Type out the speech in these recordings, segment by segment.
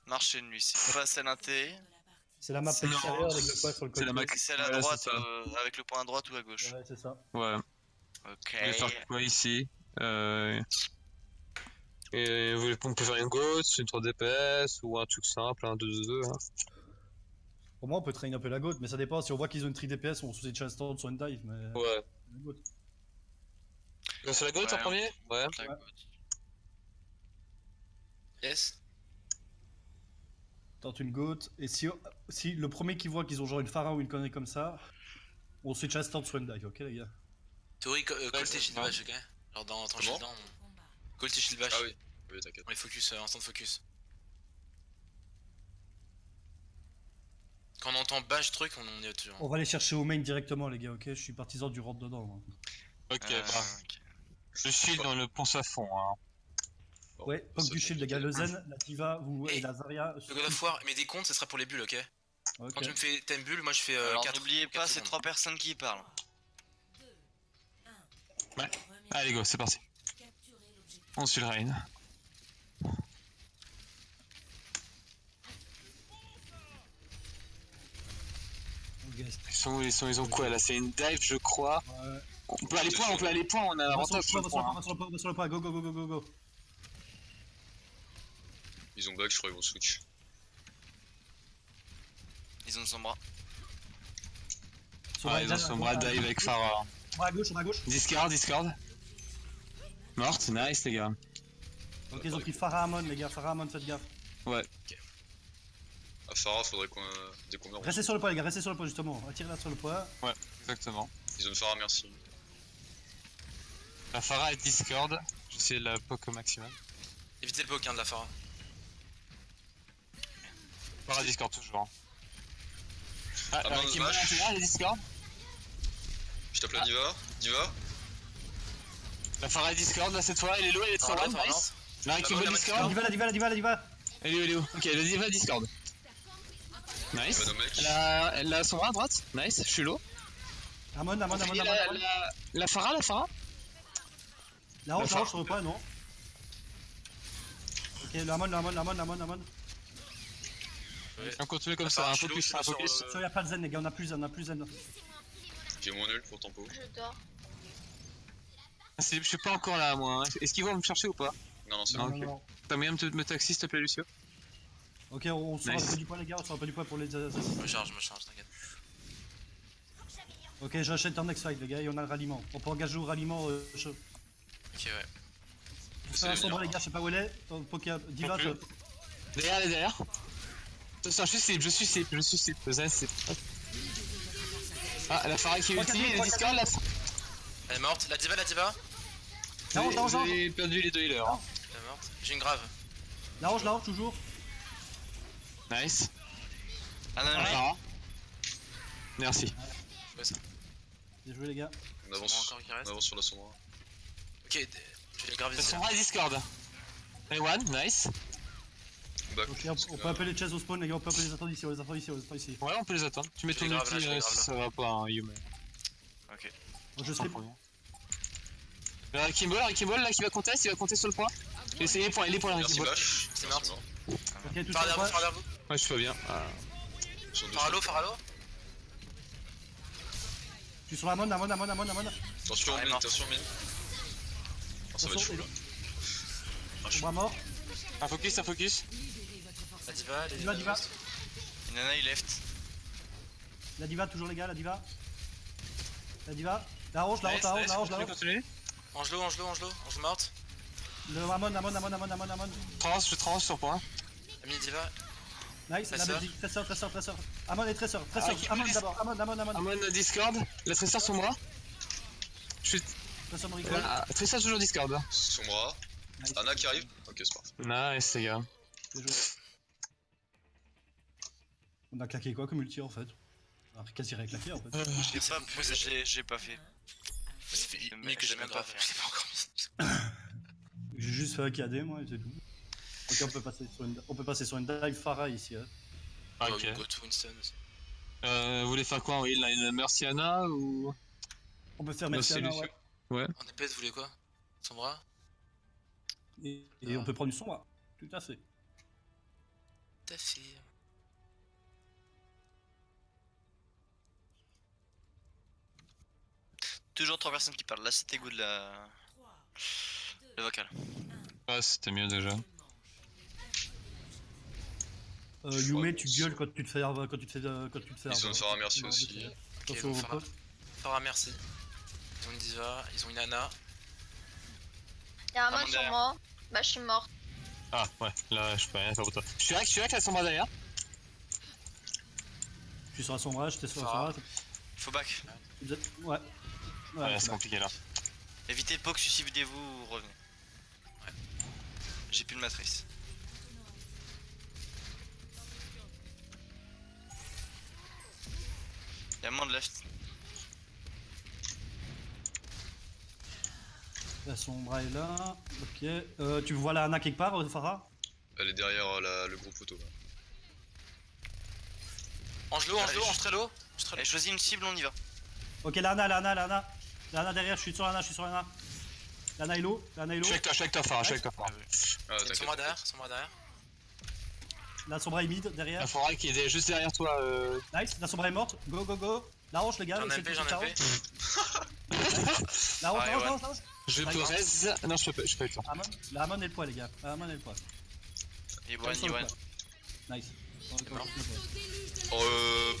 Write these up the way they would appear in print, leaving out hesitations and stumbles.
Marché de nuit, c'est pas celle inté. C'est la map C'est- extérieure non, avec le point sur le c'est côté. la Mac. C'est celle à Ouais, c'est droite, ça. avec le point à droite ou à gauche. Ouais, c'est ça. Ouais. Ok. Vous voulez faire quoi ici et on peut faire une ghost, une 3 DPS ou un truc simple, un 2-2-2. Hein. Pour moi, on peut traîner un peu la goat, mais ça dépend. Si on voit qu'ils ont une 3 DPS, on se switch instant sur une dive, mais. Ouais. La goat. C'est la ghost en Ouais, premier. Ouais. la Ouais. goutte. Yes. Tente une goat, et si le premier qui voit qu'ils ont genre une Pharaon ou une connerie comme ça, on switch instant sur une dive, ok les gars? Tori, call tes c'est shield ça. bash, ok? Genre dans ton Comment shield down, call tes shield bash. Ah oui, oui, t'inquiète. On les focus, instant focus. Quand on entend bash truc, on est toujours. On va aller chercher au main directement, les gars, ok? Je suis partisan du rentre dedans. Moi. Ok, bah. Ok. Je suis dans le ponce à fond. Hein. Bon, Ouais, poke c'est du shield, les gars. compliqué. Le Zen, la Diva vous, et Hey, la Zarya. Le God of War, mais des comptes, ça sera pour les bulles, ok? Ok. Quand tu me fais t'as une bulle, moi je fais Alors 4. n'oubliez pas, c'est 3 personnes qui y parlent. Ouais. Allez, go, c'est parti. On suit le rain. Ok. Ils ont quoi là? C'est une dive, je crois. Ouais. On peut aller point, on a un On va sur avantage sur le point. Hein. le point, go, go, go, go, go, go. Ils ont bug, je crois, ils vont switch. Ils ont son bras. Ouais, ils ont son bras dive avec Farah. On va à gauche, on va à gauche. Discard. Morte, nice les gars. Ok, ils ont pris Pharaon, les gars. Pharaon, faites gaffe. Ouais. À Farah, faudrait qu'on. Dès qu'on meurt, on Restez sur le point, les gars, restez sur le point, justement. Attirez-la sur le point. Ouais, exactement. Ils ont une Farah, merci. La Farah est Discord. J'essaie de la poke au maximum. Évitez le poke hein, de la Phara. Farah Discord toujours. Ah, Ah, mince, Kimbo vache. elle est Discord. Je tape la Diva. Diva. La Farah est Discord là cette fois, elle est low, elle est très Farah, loin, Farah, nice. Là, Kimbo la Discord. La diva. Elle est où? Ok, le Diva Discord. Nice. Diva, nos mecs. Elle a son bras à droite. Nice, je suis low. Amon. La Farah. La hanche sur le point, non? Ok, le Amon. On continue comme La ça, Farah, un je suis focus, low, un je suis focus. sur, Ça, y'a pas de zen, les gars, on a plus zen. J'ai mon nul pour tempo. Je dors. Je suis pas encore là moi. Hein. Est-ce qu'ils vont me chercher ou pas? Non, non, c'est Non. bon. ok. T'as moyen de me taxi s'il te plaît Lucio? Ok, on sort Nice. un peu du point, les gars, on sort un peu du point pour les assassins. Je me charge, t'inquiète. Ok, j'achète un next fight, les gars, et on a le ralliement. On peut engager au ralliement chaud. Ok, ouais. Ça va sombre, les gars, je sais pas où elle est. Diva, Non plus. Derrière, elle est derrière. Attention, je suis slip. Le Zen, c'est. Ah, la Farah qui est ulti, le Discord, la. Elle est morte, la diva. J'ai perdu les deux healers. Hein. Elle est morte. J'ai une grave. la hanche, toujours. Nice. Ah non, La non, Farah. Merci. Ouais, ça. Bien joué, les gars. On avance. Encore qui reste. On avance sur la Sombra. Ok, j'ai les graves Le ici. Sombra et Discord. Et one, nice. Back. Ok, on peut appeler les chaises au spawn, les gars, on peut appeler les attendre ici, Ouais, on peut les attendre. Tu mets Je ton les grave là, ulti je les grave si là. ça va pas, hein, Yume. ok. Je serai. Kimball là qui va contest, il va compter sur le point. J'ai essayé les points, Merci, Kimball. Bash. C'est Merci, mort. mort. Ok, tout Phara sur le derrière vous, point. Phara derrière vous. Ouais, je fais bien. Ils sont deux. Faralo. Je suis sur Amon. Attention, Ouais, mine, mort. attention, mine. Oh, ça va être chaud là. Son bras mort. Un focus. La diva, elle est. Diva. Nana, il left. La diva, toujours, les gars, la diva. La hanche. Continue. Angelo morte. Le Amon. Je trans sur point. La mini diva. Nice, la Tresseur. Belgique, tresseur. Amon et tresseur. qui Amon me d'abord, Amon. Amon Discord, la Tresseur sur moi. Je suis. Tresseur me recall. Tresseur toujours Discord. Sombra. Nice. Anna qui arrive. Ok, c'est parfait. Nice les gars. Bien joué. On a claqué quoi comme ulti en fait? On a quasi rien claqué en fait. J'ai pas fait. Ça fait Mais minutes que j'ai j'ai même même pas pas fait. fait. Je l'ai pas encore mis. J'ai juste fait un KD moi et c'est tout. Ok, on peut passer sur une dive Farah ici. Hein. Ok. Go to Winston. Vous voulez faire quoi en heal là? Une Merciana ou. On peut faire Non, merci c'est Anna, Lucio. ouais. Ouais. En DPS, vous voulez quoi? Son bras? Et on peut prendre du son là. Tout à fait. ta fille. Toujours 3 personnes qui parlent. Là, c'était good le vocal. Ouais, c'était mieux déjà. Yume, tu gueules quand tu te fais quand tu te fais Ils ont Sarah Merci aussi. Attention au donc repos. Farah, merci. Ils ont une diva, ils ont une Ana. Y'a un Ah, mode mon sur derrière. moi. Bah, je suis morte. Ah ouais, là je peux rien faire pour toi. Je suis avec la Sombra derrière. Je suis sur la sombrage, j'étais sur la Farah. sombrage. Faut back. Ouais. Ouais, c'est bon. compliqué là. Évitez poke, suicidez-vous ou revenez. Ouais. J'ai plus de matrice. Y'a moins de left. La sombra est là. Ok. Tu vois la Ana quelque part, Farah? Elle est derrière le gros poteau là. Angelo, Allez, Ange Trello. Allez, choisis une cible, on y va. Ok, la Ana. La Ana derrière, je suis sur la Ana. La Ana est low. Je suis avec toi, Farah, je suis avec toi, Farah. Ah, Il y a t'inquiète. son bras derrière. La sombra est mid derrière. La Farah qui est juste derrière toi. Nice, la sombra est morte. Go. La roche, les gars. J'en ai essayez de MP, j'en ai toucher MP. la roche. La Ouais, roche. Je peux res. Non, je peux avec toi. La Amon est le poids, les gars. La Amon est le poids. Et one, et one. Nice. C'est mort. Oh,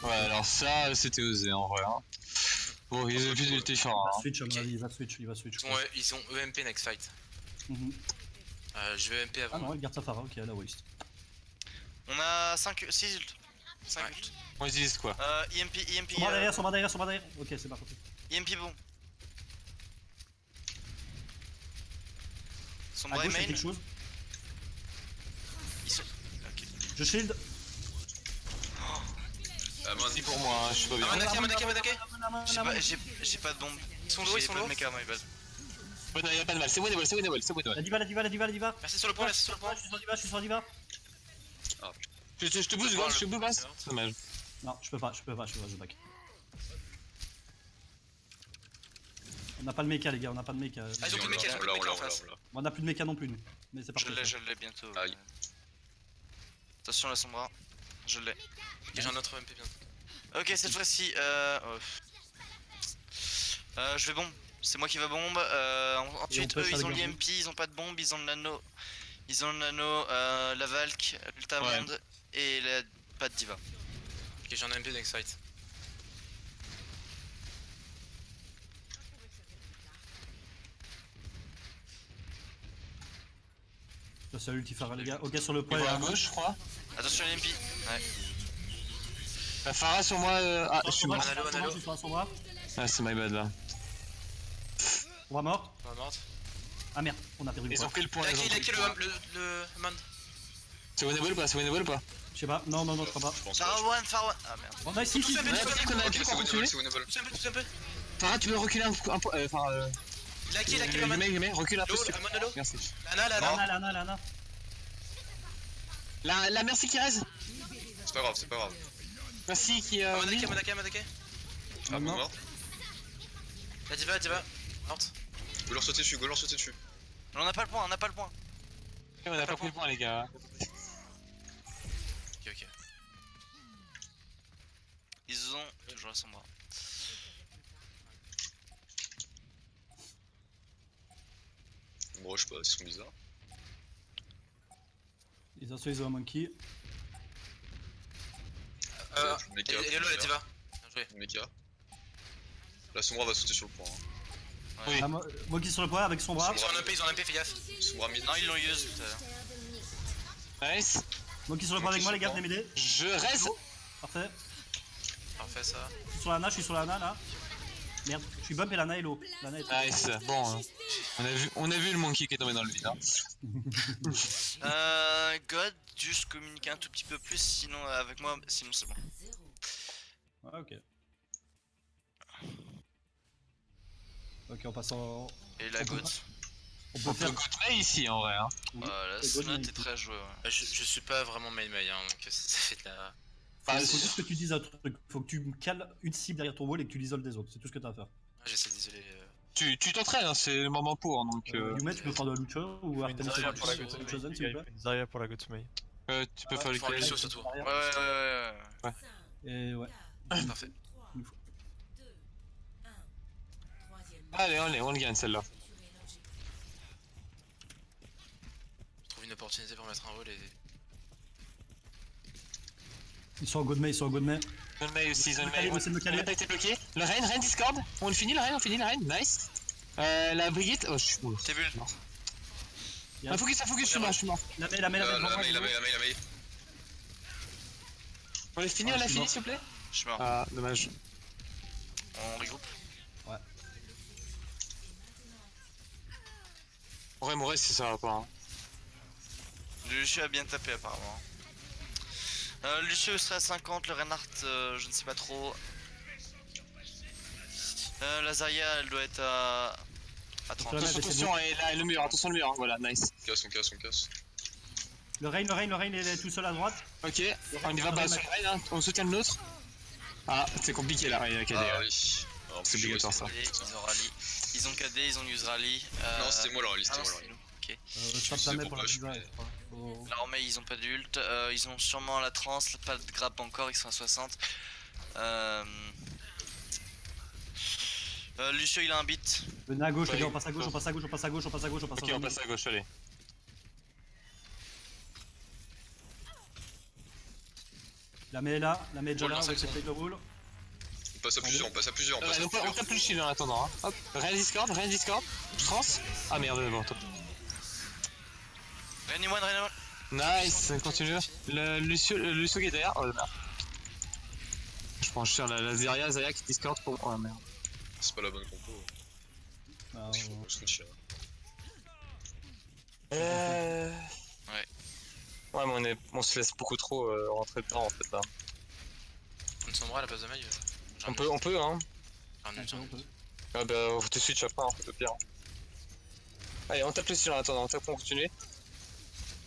Ouais, alors ça, c'était osé en vrai. Hein. Bon, ils ont plus d'ulti Il Farah. va switch, à mon Ok. avis, il va switch. Ils ont EMP next fight. Mhm. Je vais EMP Ah avant. non, il garde sa Farah, ok, à la waste. On a 6 ult. 5 Ouais. ult. On utilise quoi? EMP. Sombra derrière. Ok, c'est parti. EMP bon. Son À bras gauche, il y a main. quelque chose. Ils sont. Ok. Je shield. ah mince. Si pour moi, hein, je suis pas bien. Manaka. J'ai pas de bombe. Ils sont low, ils J'ai sont pas de low. méca, my bad. Ouais, non, y'a pas de mal, c'est winnable. La diva. Merci sur le point, merci sur le point. Je suis sur diva. Je te boost, gros, je te boost, basse. C'est dommage. Non, je peux pas, je back. On n'a pas le mecha, les gars, on n'a pas de mecha. Ah, ils ont plus de méca, on l'a, en face. On n'a plus de mecha non plus, nous. Mais c'est parti. Je l'ai bientôt. Aïe. Attention la sombra. Je l'ai. Ok, j'ai un autre EMP bientôt. Ok, cette fois-ci, je vais bombe. C'est moi qui va bombe. Ensuite, peut eux, faire ils ont le garde. l'IMP, ils ont pas de bombe, ils ont le nano. La Valk, l'Ultamonde et pas de diva. Ok, j'ai un EMP next fight. C'est l'ulti Farah, les gars. Ok, sur le Il point, va il y a à un gauche, je crois. Attention l'IMP. Ouais. La Farah sur moi. Ah, je suis mort. Analo. Je suis sur la sombra. Ah, c'est my bad là. On va mort. On va morte. Ah merde, on a perdu le Ils point. ont pris le point. Il a ils ont qui pris le point. le man. C'est winnable ou pas? Je sais pas, non, je crois pas. Je pense pas. Far one. Ah merde. Oh, nice, si. Ouais, peut-être qu'on a Ok, pu c'est continuer. winnable. Tous un peu. Farah, tu veux reculer un peu? Enfin, Il a qui le man. Yume, recule un peu. Low, s'il te plaît. Amon Low. Merci. Lana. La merci qui reste. C'est pas grave. Merci qui. Manaka. Ah, bon, mort. La diva. Morte. Go leur sauter dessus. On n'a pas le point. On a pas pris le point, les gars. Ok. Ils ont toujours la sombra. Bon, je sais pas, ils sont bizarres. Ils ont un monkey. Mecha. Elle est low la diva. Bien joué. Mecha. La sombra va sauter sur le point. Hein. Oui. Ah, monkey sur le point avec son bras. Ils ont un EP, fais gaffe. Sombra mid. Non, ils l'ont use tout à l'heure. Nice. Monkey sur le point avec moi, les gars, venez m'aider. Je reste. Parfait. Parfait ça. Je suis sur la Ana là. Merde, je suis bump et Lana est low. Lana est Nice. Bon, hein. On a vu le monkey qui est tombé dans le vide. Hein. God, juste communiquer un tout petit peu plus, sinon avec moi, sinon c'est bon. Ah, ok. Ok, on passe en. Et la On peut God. On peut On peut faire. goûter ici en vrai. Hein. La c'est God, snot mais- est très jouée. Ouais. Je suis pas vraiment main hein, donc ça fait de la. Enfin, Il faut juste que tu dises un truc. Faut que tu cales une cible derrière ton wall et que tu l'isoles des autres. C'est tout ce que t'as à faire. J'essaie d'isoler. Tu t'entraînes, hein, c'est le moment pour, hein, donc Yumet, tu peux prendre Lucho ou Une Artemis Zarya pour la Chosen, Godsmail. s'il vous plaît. Une Zarya pour la Godsmail. tu peux faire Je prends lequel. Lucio surtout. Ouais, ouais, ouais, ouais. Et ouais. Parfait. Allez, on le gagne celle-là. Je trouve une opportunité pour mettre un wall et. Ils sont en Godmay, ils sont en Godmay. Zone May aussi, Zone May. On essaie de me On caler. a pas été bloqué. Le Reine Discord. On le finit, le Reine, nice. La Brigitte. Oh, je suis mort. T'es bulle. Yeah. Un focus, je suis mort. La main, La main. On l'a fini, Ah, je suis mort. s'il vous plaît. Je suis mort. Ah, dommage. On regroupe. En vrai, si ça va pas. Hein. Lucio a bien tapé apparemment. Lucio serait à 50, le Reinhardt je ne sais pas trop. La Zarya elle doit être à 30. Ouais, mais c'est Attention, et là, le mur, attention le mur, hein, voilà, nice. On casse. Le Rain, il est tout seul à droite. Ok, on y va bas sur le Reine, hein. On soutient le nôtre. Ah, c'est compliqué là, il y a KD. Ah oui. Alors, C'est je obligatoire, sais ça. pas. Ils ont rallye. Ils ont KD, ils ont use rally. Non, c'était moi leur liste, Ah non, c'était moi leur c'est liste. nous. Ok. Je tape sais la main pour pourquoi la je Diva, fais- je crois. Oh. L'armée ils ont pas d'ult. Ils ont sûrement la trans, pas de grappe encore, ils sont à 60. Lucio il a un beat. Venez à gauche, Ouais, les gars, on passe à gauche, on passe à gauche, on passe à gauche, on passe à gauche, on passe Ok, à on gauche. passe à gauche, allez. La main est là, la main est déjà Wall là, dans on va section. essayer de take the wall. On passe à plusieurs, on passe à plusieurs. On tape le shield en attendant. Hein. Hop, Reine Discord. Trans. Ah merde, bon, top. Reine-moi. Nice, continue. Le Lucio qui est derrière. Oh merde. Je prends cher la Zarya qui Discord pour. Oh merde. C'est pas la bonne compo. Ah, Il faut switcher. Ouais, mais on se laisse beaucoup trop rentrer dedans en fait là. Une Sombra à la place de Maï. On peut hein. Un ult, on peut. Ah bah on te switch après, hein, c'est pire. Allez, on tape le shield en attendant, on tape pour continuer.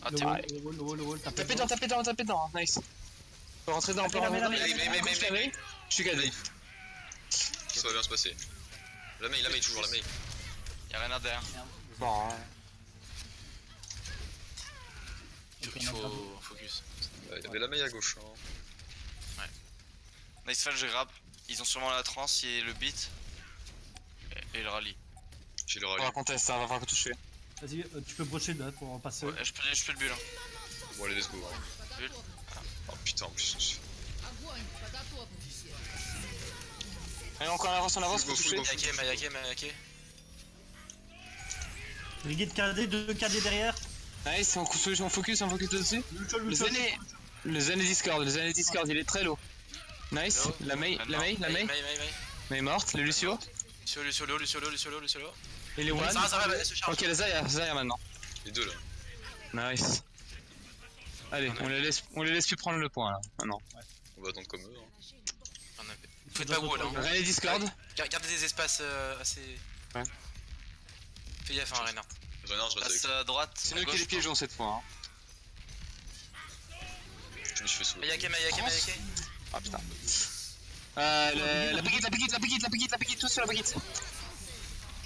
Ah Le t'es wall, le wall, Tapez dedans, nice. On peut rentrer dedans, on peut rentrer dedans. Mais. Je suis KD. Ça va bien se passer. La main, toujours la main. Y'a Reinhardt derrière. Bon, hein. Il faut focus. Ouais, il y avait la main à gauche. Hein. Nice fall, je grappe. Ils ont sûrement la trans et le beat. Et le rallye. J'ai le On rallye. va contester, ça va falloir toucher. Vas-y, tu peux brocher là pour en passer. Ouais, je peux le bulle. Hein. Bon, allez, let's go. Hein. Bulle. Oh putain, en plus. Allez, encore on avance pour toucher. Full go. Mayake. Brigade KD, 2 KD derrière. Nice, on focus dessus. Lucho, Le Zen est Discord, il est très low. Nice, la Mei est morte, le Lucio. Lucio. Et les One. Zarya se charge. Ok, la Zarya maintenant. Les deux là. Nice. Allez, on les laisse plus prendre le point là, maintenant. On va attendre comme eux. Hein. Faites pas wall, hein. Reine Discord. Gardez des espaces assez. Ouais. Fais gaffe, hein, Reinhardt. Renard, je reste Passe avec. à droite. C'est à nous qui gauche, les piégeons cette fois. Hein. Je me suis fait sauver. Mayake. Ah putain. La Brigitte, tous sur la Brigitte.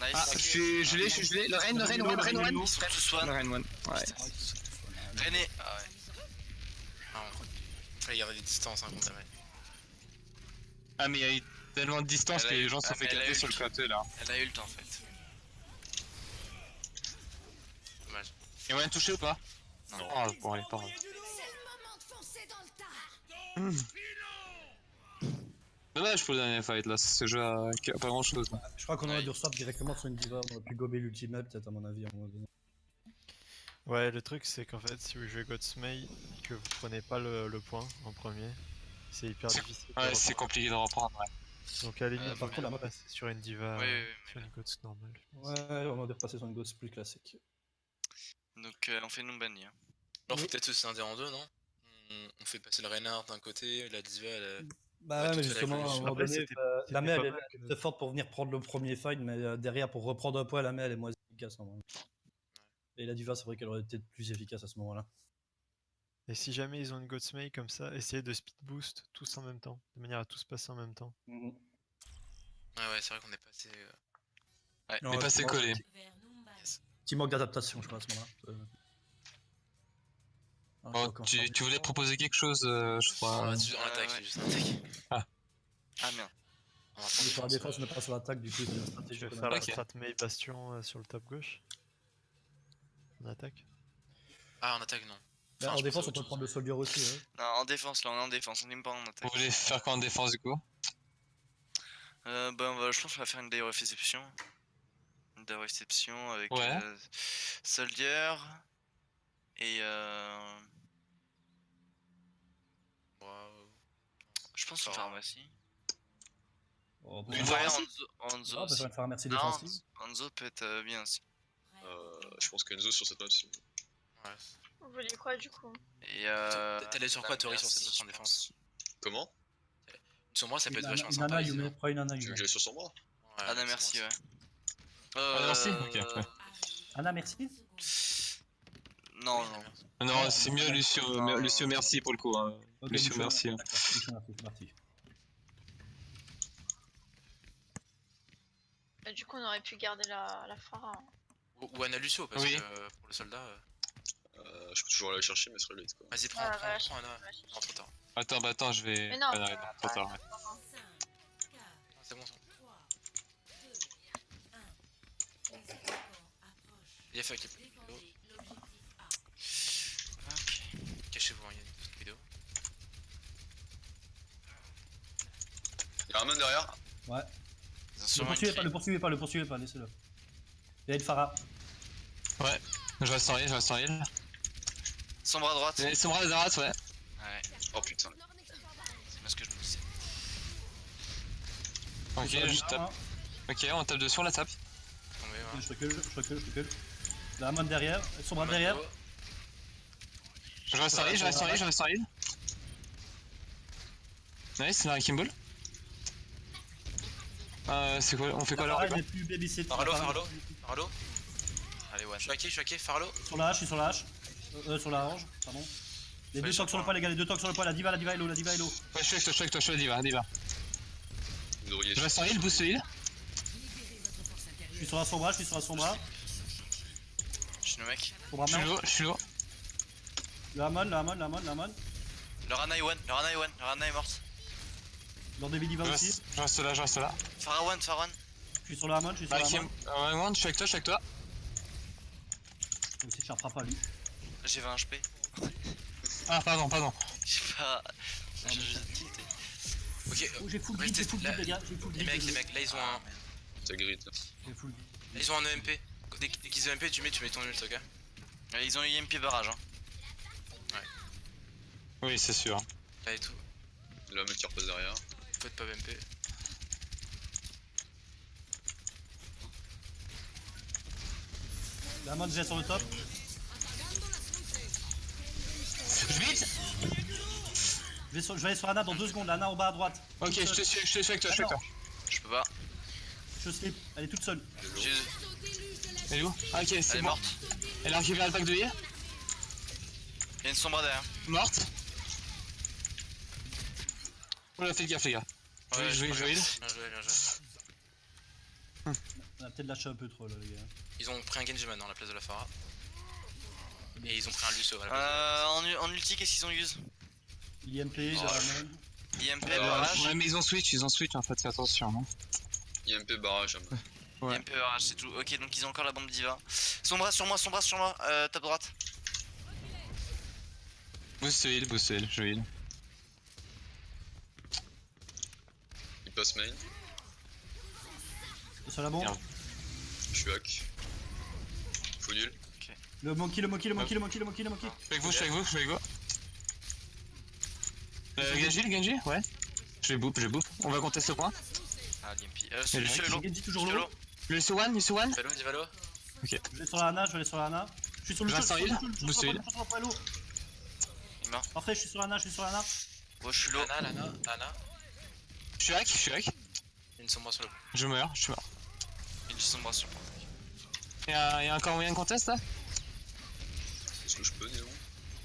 Nice. Ah, je l'ai. Le Reine One. Tous one. Le Reine One. Ouais. René. Ah ouais. Non, fallait garder des distances hein, contre la Maï. Ah, mais il y a eu tellement de distance Elle que a les eu- gens se sont fait elle a capter eu- sur le côté là. Elle a ult en fait. Dommage. Et moyen de toucher ou pas? Non. Oh, bon, allez, pas grave. Dommage pour le dernier fight là, ce jeu a pas grand chose. Je crois qu'on aurait dû restart directement sur une diva, on aurait pu gober l'ultimate peut-être à mon avis à un moment donné. Ouais, le truc c'est qu'en fait, si vous jouez Godsmail, que vous prenez pas le point en premier, c'est hyper difficile. de Ouais, c'est reprendre. compliqué de reprendre, ouais. Donc à la limite, par contre, la map- passer sur une diva, Oui, sur une Gods normale. Ouais, on aurait dû repasser sur une ghost plus classique. Donc on fait non banni. Hein. Alors, faut peut-être se scinder en deux, non? On fait passer le Reinhardt d'un côté, la Diva, elle. Bah Ouais, ouais, tout mais à la justement, à un condition. moment Après, donné, c'était la main pas elle mal est très forte pour venir prendre le premier fight, mais derrière pour reprendre un poids, la main elle est moins efficace. En vrai. Et la diva, c'est vrai qu'elle aurait été plus efficace à ce moment-là. Et si jamais ils ont une Godsmail comme ça, essayez de speed boost tous en même temps, de manière à tous passer en même temps. Ouais, c'est vrai qu'on est passé. Ouais. Non, Mais pas je c'est pense- collé. Petit manque d'adaptation, je crois, à ce moment-là. Ah, Bon, encore tu voulais proposer quelque chose, je On crois. va juste en attaque, ouais. juste en attaque. Ah merde. On va Il est sur la défense, mais euh, pas sur l'attaque, du coup, c'est la stratégie. Je vais qu'on a. faire la Ok. strat Mei Bastion sur le top gauche. On attaque. Ah, en attaque, non. Bah, Enfin, en je défense, pensais on peut à autre prendre le chose. soldier aussi. Ouais. Non, en défense, là, on est en défense, on n'est pas en Vous attaque. voulez faire quoi en défense du coup? Je pense qu'on va faire une day réception. Une day réception avec Ouais. Soldier et Wow. je pense une Ça va. pharmacie. Oh, on peut Une faire- Ouais, pharmacie Hanzo on peut aussi. faire un merci Non, défensif. Hanzo peut être bien aussi. Je pense qu'Enzo sur cette map, c'est Ouais. Vous voulez quoi du coup? Et T'allais sur quoi, Tori, sur cette merci, map en je défense? Comment? Sur moi, ça peut être Une vachement Ana, sympa. Yume, prends une Ana, Tu veux Yume. que j'aille sur son bras? pense. Anna, merci, ouais. Anna, merci Ok, ouais. Anna, merci. Non, non. Non, c'est mieux Lucio, Non. Lucio merci pour le coup. Hein. Ok, Lucio, Lucio, merci. Hein. D'accord, Lucio, merci, c'est parti. Bah, du coup, on aurait pu garder la Phara. Hein. Ou Anna Lucio, parce Oui. que pour le soldat. Je peux toujours aller la chercher, mais ce serait late quoi. Vas-y, prends, Ah, prends, voilà, prends Anna. ouais, Prends trop tard. Attends, je vais. Mais non, Ah, non, trop tard. Ouais. Ah, c'est bon, c'est bon. Il a fait avec les vidéos. Cachez-vous, hein, il y a une petite vidéo. Y'a un man derrière. Ouais. Ils ont Le sûrement poursuivez une pas, le poursuivez pas, laissez-le. Il y a une Phara. Je reste en heal, Sombre à droite. Et son bras les arrête, ouais. Ouais, Oh putain. c'est bien ce que je me disais. Ok, je tape. Ok, on tape dessus, on la tape. Tombé, ouais. Je recule. La Amon derrière, son bras derrière. Je reste en heal, Nice, là un Kimball. C'est quoi? On fait quoi La là? Phara, il n'est plus babysit. Faralo, La Phara, Faralo. Faralo. Allez, one. Je suis hacké, Faralo. Sur la hache, sur la orange, pardon. Les Ouais, deux je tanks sur le crois. poids, les gars, les deux tanks sur le poids, la diva est low, Ouais, je suis avec toi, diva. Vous devriez. Je reste en heal, boost le heal. Je suis sur la sombra, Je suis le mec. Sombra Je suis lourd. Le Amon. Le Rana est one, le Rana est morte. Lord de diva aussi. Je reste là. Farah one. Je suis sur le Amon, je suis sur Ah, le Kim, Amon. je suis avec toi. Aussi, je frappe pas lui. J'ai 20 HP. Ah, pardon. J'ai pas. J'ai juste tilté. Ok, Oh, j'ai full restez grip, là. les gars, j'ai full les grip. mecs, là ils ont un. T'as grid là. J'ai full Là, ils ont un EMP. Dès qu'ils ont EMP, tu mets ton ult, ok? Ils ont eu MP barrage. Hein. Oui, c'est sûr. Là et tout. Là, un mec qui repasse derrière. Faites pas EMP. Le Amon déjà sur le top. Je vite. Je vais aller sur Anna dans 2 secondes, Anna en bas à droite. Ok, je te suis avec toi, Je peux pas. Je slip, elle est toute seule. J'ai- Elle est où? Ah, ok, Elle c'est est bon. morte. Elle a récupéré le pack de heal. Il y a une sombre derrière. Morte. Oh là, fais gaffe, les gars. Je vais heal. Bien joué. On a peut-être lâché un peu trop là, les gars. Ils ont pris un Genji maintenant à la place de la Pharah. Et ils ont pris un Lucio à la place En ulti, qu'est-ce qu'ils ont use? IMP, le Amon. IMP Ouais, barrage. Ouais, mais ils ont switch en fait, fais attention. Hein. IMP barrage. Ouais. IMP barrage, c'est tout. Ok, donc ils ont encore la bombe diva. Sombra sur moi. Tape droite. Boost heal, je heal. Il passe main. Sur la bombe. Merde. Je suis hack. Full heal. Le monkey. Je suis avec vous. Genji, ouais. Je vais boop. On va contester le point. Ah, l'IMP. Et Celui le sur mec, l'eau. Genji toujours low. Le Lucio one. Divalo. Je vais sur la Anna, Je suis sur le Je reste en heal. Boost heal. Il est mort. Parfait, je suis sur Anna. Oh, je suis low. Anna. Je suis hack. Il y a une sombre sur le. Je meurs. Il y a du sombra sur moi. Y'a encore moyen de contest là? Est-ce que je peux, disons?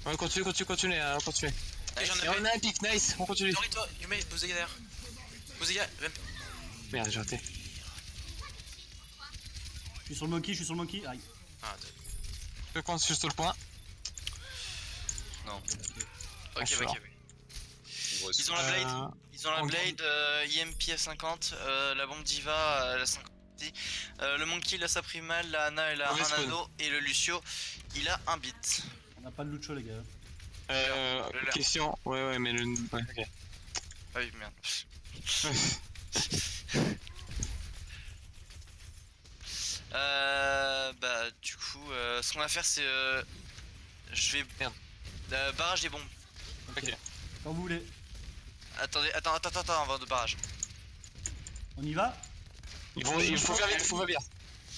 Ouais, continue. Ok, j'en Et ai on a un pic, nice, on continue. Tori, toi, Yume, Bouzega derrière. Bouzega, EMP. Merde, j'ai raté. suis sur le monkey, je suis sur le monkey. Aïe. Ah, Je compte sur le point. Non. Ah, Ok, je ok, sors. ok. On va Ils ont la blade. Ils ont la on- blade, EMP à 50, la bombe diva à la 50. Le monkey il a sa primale, la Ana elle a Mauvais un spawn. anneau et le Lucio il a un bit. On a pas de Lucho, les gars. Le leur. Question. Ouais, mais le. Ouais, ok. Ah oui, merde. Bah, du coup, ce qu'on va faire c'est. Je vais. Merde. Barrage des bombes. Ok. Quand vous voulez. Attendez, attends, avant de barrage. On y va? Il faut faire vite, faut faire vite.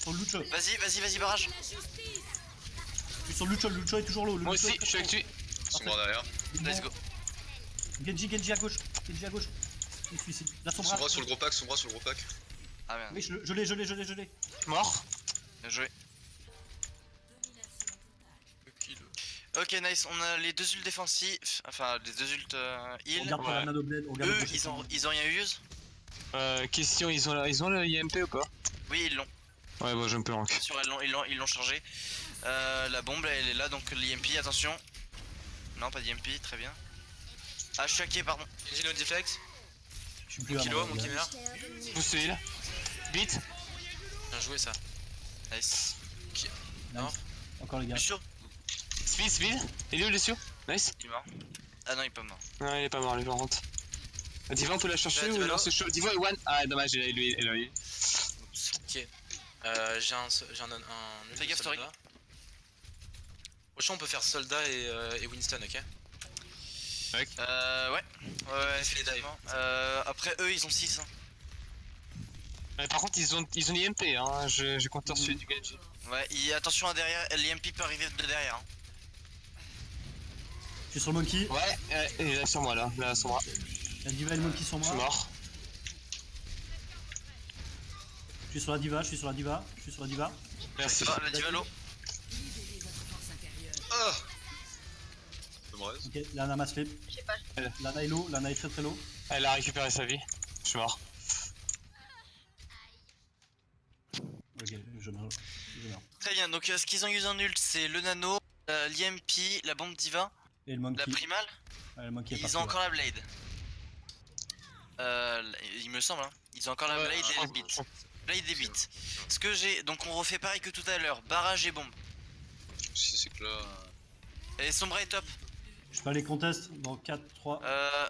Sur le Lucho. Vas-y, barrage. Je suis sur le Lucho est toujours low. Le Moi Lucho aussi, est je suis avec lui. Sombra derrière. Let's go. Genji à gauche. Genji à gauche. Il se suicide. Là, son bras. Sombra sur le gros pack, Sombra sur le gros pack. Ah merde, Oui, je l'ai. Mort. bien joué. Ok, nice, on a les deux ults défensifs, enfin les deux ults On heal. garde pas la nano blade. On garde Eux, le prochain ils ont rien use? Question, ils ont le IMP ou pas? Oui, ils l'ont. Ouais, bah, je me peux rank. Sur ils l'ont chargé. La bombe, elle est là, donc l'IMP, attention. Non, pas d'IMP, très bien. Ah, je suis hacké, pardon. Genji no deflex. Je suis plus à Kilo, moi, mon les qui gars. meurt. Boost heal. Beat. Bien joué ça. Nice. Nice. Encore les gars. Lucio, Speed. Il est où, Lucio? Nice. il est mort. Ah non, il est pas mort. Non, il est pas mort, lui, par contre. Diva, on peut la chercher Diva, ou Diva, non? C'est chaud. Diva est one. Ah, dommage, il a eu. Ok. J'ai un Fais gaffe, soldat. Au champ on peut faire soldat et Winston, ok? Ouais, Fais les dives. effectivement. Après, eux, ils ont 6. Hein. Par contre, ils ont l'IMP, hein. J'ai compté celui du Genji. Ouais, attention à derrière, l'IMP peut arriver de derrière. Hein. Je suis sur le monkey. Ouais, il est là sur moi, là, sur moi. La diva et le monkey sont Je suis morts. mort. Je suis sur la diva. Merci. Ah, la diva low. Ah Dommage. Ok, Lana mass flip. Je sais pas. Lana est low, Lana est très low. Elle a récupéré sa vie. Je suis mort. Ok, je meurs. Très bien, donc ce qu'ils ont usé en ult, c'est le nano, l'IMP, la bombe diva, Et le monkey. la primale. Ouais, le monkey est Ils parti, ont là. encore la blade. Il me semble, hein. Ils ont encore la blade et le beat. Blade et beat. Ce que j'ai, donc on refait pareil que tout à l'heure, barrage et bombe. Si c'est que là. Et Sombra est top. Je peux aller contest dans 4, 3. Euh,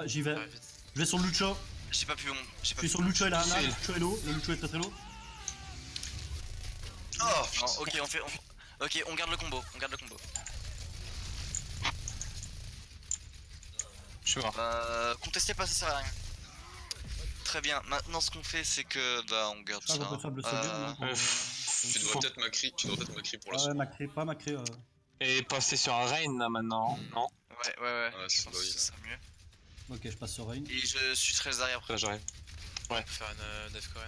J'y vais. Ouais, vite. Je vais sur le Lucho. j'ai pas pu bombe. Je suis sur le Lucho et la Lana. C'est- Le Lucho est low. Le Lucho est très low. Oh Non, ok, ok, on garde le combo. Je suis mort. Contestez pas, ça sert à rien. Très bien, maintenant ce qu'on fait c'est que bah on garde Ah, ça. on peut faire le sauvegarde, non Tu devrais peut-être Macri pour la Ah ouais, suite. Macri, pas Macri. Et passer sur un rain là maintenant, non? Ouais, Ouais, je c'est pense bah oui, que là. ça sera mieux. Ok, je passe sur Rain. Et je suis très derrière après. Là j'arrive. On peut faire une Def Cohen.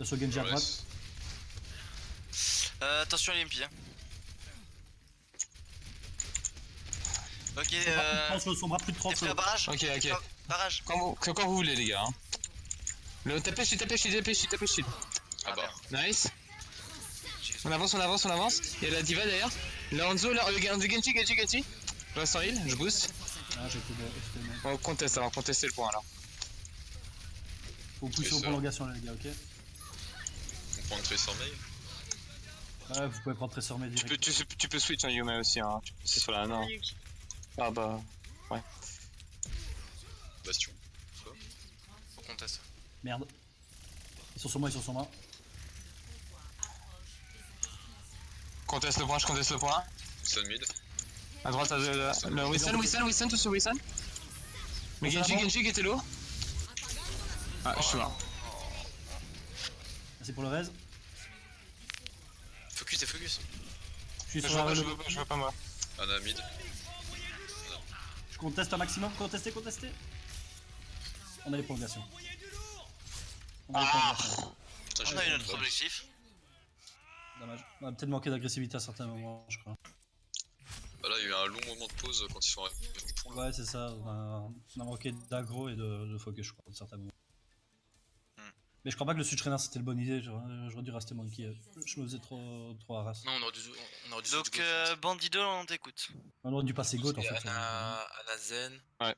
Je sur Genji à droite. Attention à l'IMP. Hein. Ok, Je pense que son bras plus de 30 t'es prêt à secondes. barrage? Ok, T'es ok. prêt à barrage. Quand vous voulez, les gars. Hein. Le tapez shield. Ah bah. Nice. On avance. Il y a la diva derrière. Lorenzo, là, Genji. Je reste en heal, je boost. Ah, j'étais mort. On conteste alors, contester le point alors. Faut pousser Et aux ça. prolongations, là, les gars, ok? On prend une Tracer Mail. Ouais, vous pouvez prendre Tracer Med direct. Tu peux switch en Yume aussi, hein. C'est sur la non. Ah bah. Bastion. Faut qu'on teste. Merde. Ils sont sur moi. Conteste le point. Sun mid. À droite, le Wilson, tout sur Wilson. Mais On s'en Genji qui était low. Ah, je suis mort. Merci pour le raise. Focus. Je suis Je sur la veux pas moi. Ana mid. Je conteste un maximum. Contestez. On a les prolongations. Putain, On j'ai a eu pas notre objectif. Dommage. On a peut-être manqué d'agressivité à certains moments, je crois. Bah là, il y a eu un long moment de pause quand ils sont arrivés du pont. Là. Ouais, c'est ça, on a manqué d'aggro et de focus, je crois, à certains moments. Mais je crois pas que le switch Reinhardt c'était une bonne idée, j'aurais dû rester Monkey. Je me faisais trop harass. Non, on aurait dû Donc switch Goat, Bandido, on t'écoute. On aurait dû passer Goat en Et fait. Ana Zen. Ouais.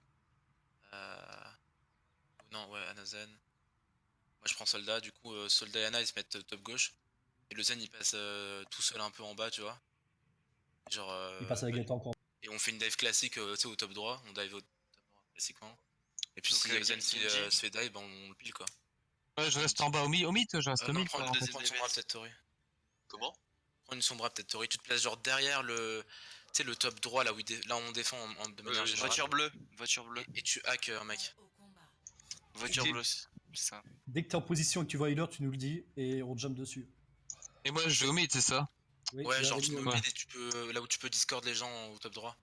Non, ouais, Ana Zen. Moi je prends Soldat, du coup, Soldat et Ana ils se mettent top gauche. Et le Zen il passe tout seul un peu en bas, tu vois. Genre. Il passe avec Gaëtan encore. Et on fait une dive classique, tu sais, au top droit. On dive au top droit classiquement. Et puis Donc, si Zen se fait dive, ben, on le pile quoi. Ouais, je reste en bas au mid, je reste au Non, mid. prends le une deuxième sombra DPS. peut-être Tori. Comment? Prends une sombra peut-être Tori. Tu te places genre derrière le. Tu sais, le top droit là où là où on défend de manière générale. Voiture bleue. Et tu hack un mec. Voiture bleue, c'est ça. Dès que t'es en position et que tu vois healer, tu nous le dis et on jump dessus. Et moi, je vais au mid, c'est ça? Oui, Ouais, tu genre vas tu avec peux nous. Ouais. mid et tu peux. Là où tu peux discord les gens au top droit.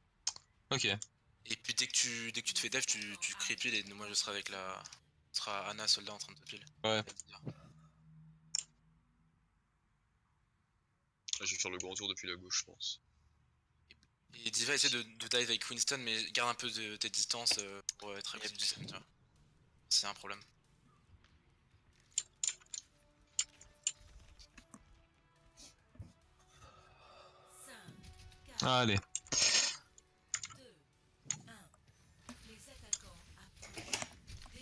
Ok. Et puis dès que tu te fais dive, tu cries pile et moi je serai avec la. Ce sera Ana soldat en train de te pile. Ouais. Là, je vais faire le grand tour depuis la gauche, je pense. Et Diva essaie de dive avec Winston, mais garde un peu de tes distances pour être agressif du Zen, tu vois. C'est un problème. Allez.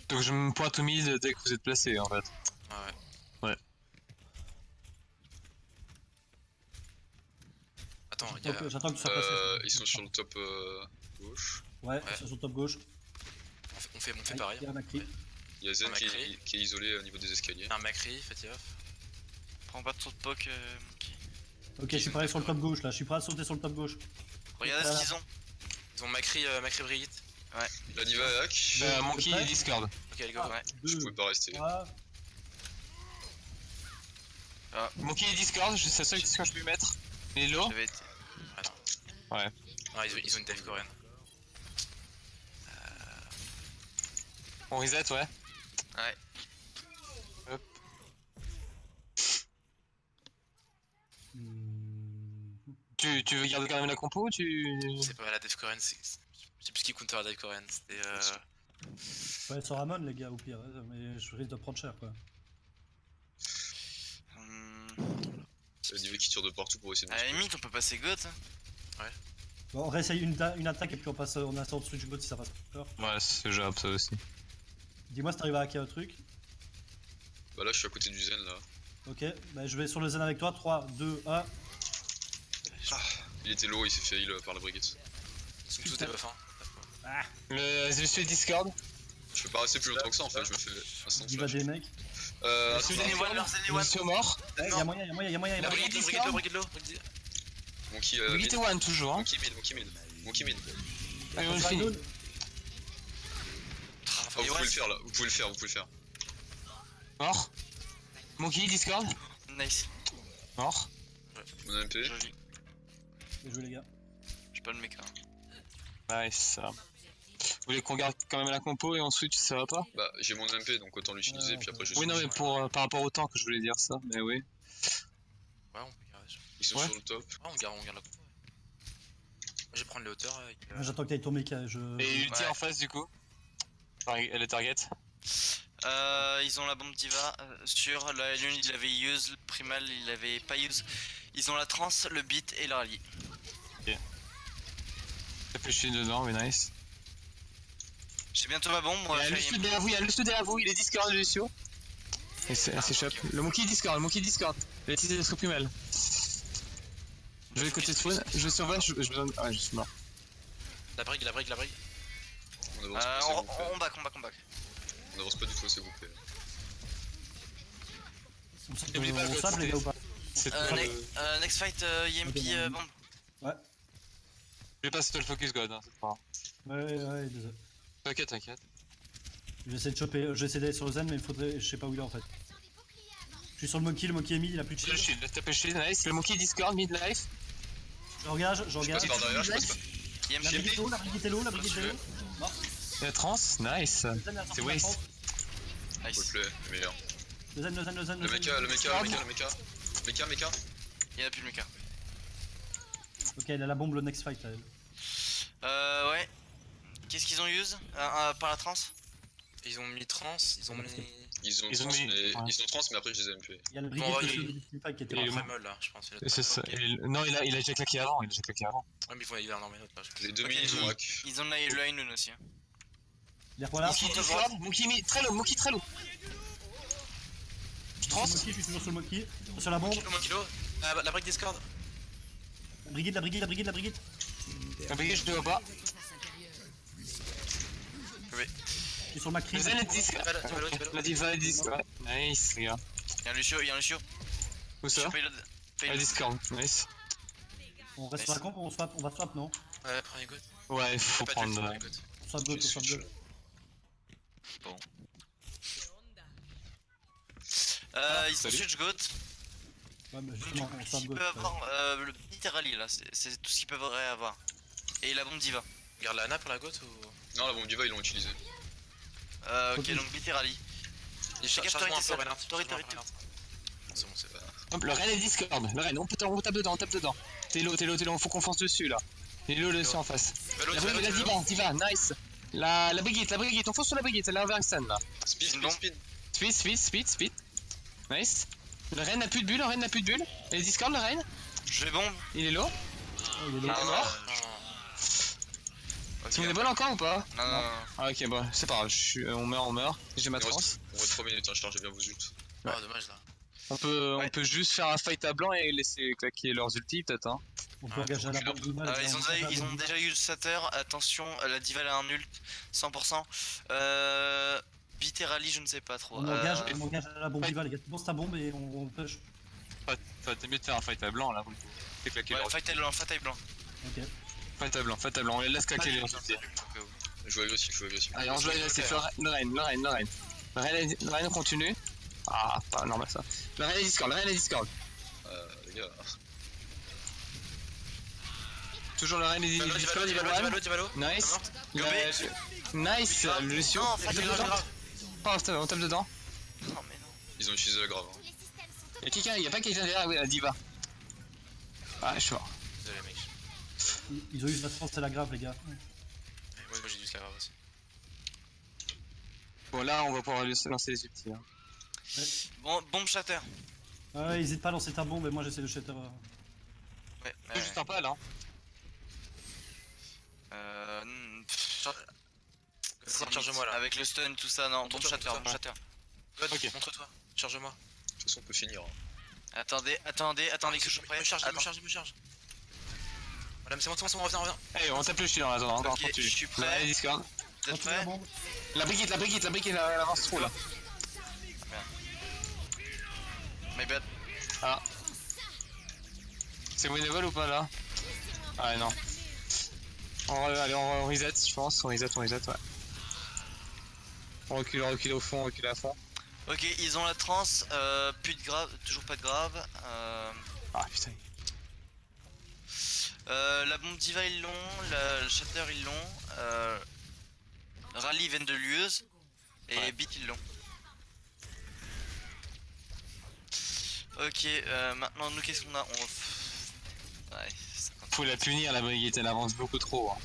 Donc je me pointe au mid dès que vous êtes placé en fait. Ah ouais. Ouais. Attends, il y a. J'attends que tu sois passé. Ils sont sur le top gauche. Ouais, Ouais. sur le top gauche. On fait Ouais, pareil. il y a un Macri. Il y a Zen Un qui Macri. qui est isolé au niveau des escaliers. Un Macri, faites gaffe. Prends pas trop de poke, Monkey. Ok, je suis prêt sur le top gauche là, je suis prêt à sauter sur le top gauche. Regardez ce qu'ils ont. Ils ont Macri Brigitte. La Diva est hack. Monkey prêt et Discord. Ok, les gars, ouais. Je 2, pouvais pas rester. 3. Monkey et Discord, c'est la seule question que je peux lui mettre. Il est low. J'avais été. Ah non. Ouais. Ah, ils ont une dive coréenne. On reset, ouais. Ouais. Hop. Tu veux garder quand même la compo ou tu. C'est pas la dive coréenne, je sais plus qui counter la dive coréenne. C'était. Ouais, sur Ramon les gars, au pire, mais je risque de prendre cher quoi. C'est la Diva qui tire de partout pour essayer de À la me limite, on peut passer GOAT. Bon, on réessaye une attaque et puis on passe on instant de switch bot si ça passe pas. Ouais, c'est jouable ça aussi. Dis-moi si t'arrives à hacker un truc. Bah là, je suis à côté du Zen là. Ok, bah je vais sur le zen avec toi, 3, 2, 1. Il était low, il s'est fait heal par la brigade. Ils sont tous des buffs, hein. Je suis Discord. Je peux pas rester plus longtemps que ça en fait, je me fais instant Il va flash. des mecs. Je suis Zen et one, Je suis mort. Ouais, y'a moyen, y'a moyen, y'a moyen. La Brigitte low, Brigitte low. Monkey Brigitte mid. et One toujours. Hein. Monkey mid. Allez, on le finit. Ah, vous pouvez le faire là, vous pouvez le faire. Mort. Monkey, Discord. Nice. Mort. Mon MP. Joli. Bien joué les gars. J'ai pas le mecha. Nice. Ça. Vous voulez qu'on garde quand même la compo et ensuite ça va pas? Bah j'ai mon MP donc autant l'utiliser puis après je Oui, non, mais switch. pour par rapport au temps que je voulais dire ça, mais oui. Ouais, on peut garder. Ils sont Ouais. sur le top. Ah, on garde la compo. Moi, je vais prendre les hauteurs avec. J'attends que t'ailles ton mecha. Et ulti Ouais. en face du coup. Elle est target. Ils ont la bombe diva sur la lune, il avait use, le primal il avait pas use. Ils ont la trans, le beat et le rallye. Ça fait chier dedans, mais nice. J'ai bientôt ma bombe, Il moi. y a Lucio derrière vous, derrière vous, il est Discord Lucio. Et elle s'échappe. Le Monkey Discord, Il a utilisé le scope humain. Je vais côté spawn, je survole, je donne. Ah ouais, je suis mort. La brigue. On avance pas s'il vous plaît. On back. On avance pas du tout s'il vous plaît. N'oublie pas On le sable les gars ou pas? C'est Next fight, EMP bombe. Ouais, Je vais passer le focus god, hein, c'est pas grave. ouais, désolé. T'inquiète. Je vais essayer de choper, je vais essayer d'aller sur le zen mais il faudrait, je sais pas où il est en fait. Je suis sur le monkey est mis, il a plus de Le shield. shield, tapez shield, nice. Le Monkey Discord, mid-life. Je regarde. Je passe par derrière, je passe pas. EMP. La brigade est low, la brigade est low. Mort. Et la trans, nice. Le zen est sorti C'est de la waste. trans. Nice. Replay, le meilleur. Le zen. Le mecha. Il y en a plus le mecha. Ok, elle a la bombe le next fight, elle. Ouais. Qu'est-ce qu'ils ont use par la trans? Ils ont mis trans, ils ont mis. Ils ont Ils ont trans, mis- mais ouais. ils ont trans, mais après je les ai MP. Il y a le Bon, brigade ouais, aussi, il- le Team Fight qui était il est là. Le mort. Tremol là, je pense. C'est ça. Ok. Non, il a déjà claqué avant, il a déjà claqué avant. Ouais, mais il en mettre là, je pense. Les deux Ok, minis ont hack. Ils ont le Ainun aussi. Les voilà. Ici, Contre Discord, Moki très low, Moki très low. Je trans. Je suis toujours sur le Monkey. Sur la bombe. Kilo. La brique Discord. La brigade, la brigade, la brigade, la brigade. La brigade, je te vois pas. Je suis sur le Macri. Le Zen est Discord. Divallo. La diva est Discord. Ouais. Nice, les gars. Il y a un Lucio. Où ça? Lucio payload. La Discord. Nice. On reste sur la camp, on va swap, non? Ouais, prends les goûts. Ouais, faut Pas prendre. les goûts. On swap J'ai gold, on swap switch. gold. Ils sont salut. switch goat. Ouais, mais Du justement, coup, on ils swap gold. peuvent avoir le petit rallye là, c'est tout ce qu'ils peuvent avoir. Et la bombe diva. Garde la Ana pour la goat ou. Non, la bombe diva, ils l'ont utilisé. Ok, Ok. donc BT rallye. Charge-moi Torrent un est peu, seul. Reinhardt. Torrent, Charge-moi un peu, Torrent. Reinhardt. C'est bon, c'est pas. Hop, le Ren est Discord. Le Ren, on tape dedans. T'es low, faut qu'on fonce dessus là. Il est low dessus en face. La brigade, la diva, nice. La brigade, on fonce sur la brigade, elle est envers Stan là. Speed. Nice. Le Ren n'a plus de bulle, Elle est Discord, le Ren. Je vais bombe. Il est low. Oh, il est low. Ah, mort. Ok, Tu me déballes encore ou pas? Non. Ah ok, bon, c'est pas grave, on meurt. J'ai ma On trans. reste 3 minutes, hein, je charge bien vos ult. Ouais. Oh, dommage là. On peut juste faire un fight à blanc et laisser claquer leurs ultis peut-être hein. On peut engager à la bombe diva. Ils ont déjà eu le Satyr, attention, la diva elle a un ult, 100%. BT rallye, je ne sais pas trop. On engage à la bombe diva, les gars. Lance ta bombe et on push. T'es mieux de faire un fight à blanc là, vous faites claquer Ouais, leurs fight blanc. Ok. Fight à blanc, on les laisse claquer leurs ultis. Jouez agressif. Allez, on joue agressif, le Ren. Le Ren continue. Ah, pas normal ça. Le Ren est Discord. Les gars. Toujours le Ren est Discord, il va one. Divallo. Nice. Gobé. Nice, le Lucio. Non, On tape dedans. On tape dedans. Non, mais non. Ils ont utilisé la grave. Hein. Y'a pas quelqu'un derrière, oui, la diva. Ah, je suis mort. Désolé, mec. Ils ont eu la trans, c'est la grave, les gars. Ouais, moi j'ai dû se la grave aussi. Bon, là, on va pouvoir lancer les ultis. Hein. Bon, bombe shatter. Ouais, hésite pas à lancer ta bombe et moi j'essaie de shatter. Ouais, Juste un pas là. Charge-moi là. Avec le stun, tout ça, non, bombe shatter. God, Ok. montre-toi. Charge-moi. De toute façon, on peut finir. Hein. Attendez que je sois prêt. Me charge. Voilà, mais c'est bon, reviens. Allez, on tape le shield en attendant, encore Ok, continue. je suis prêt. Allez, Discord. Vous êtes prêts? La brigade, elle avance trop là. My bad. Ah. C'est winnable ou pas là? Ah non. Allez, on reset, je pense. On reset, ouais. On recule au fond, on recule à fond. Ok, ils ont la trans, plus de grave, toujours pas de grave. Ah putain. La bombe diva ils l'ont, le shatter ils l'ont, rallye viennent de l'UEuse et Ouais. beat ils l'ont. Ok, maintenant nous qu'est-ce qu'on a? Ouais, ça compte. Faut la punir la brigade, elle avance beaucoup trop. Hein.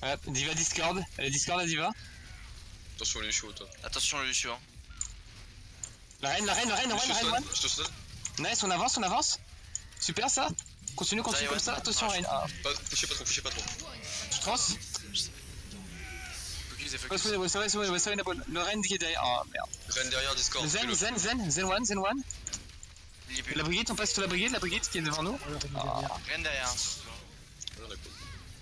Hop, Diva Discord. Elle est Discord la Diva. Attention, les chauds au top. Attention le Lucio. Hein. La reine, one. Je te stun. Nice, on avance. Super ça. Continue Ça y est, comme ouais. ça. Attention reine. Ah, Poussez pas trop. je trans. Focus. Le reine qui est derrière. Ah merde. Ren derrière Discord. Le Zen one. Il est plus La brigade, on passe sur la brigade qui est devant nous. rien derrière.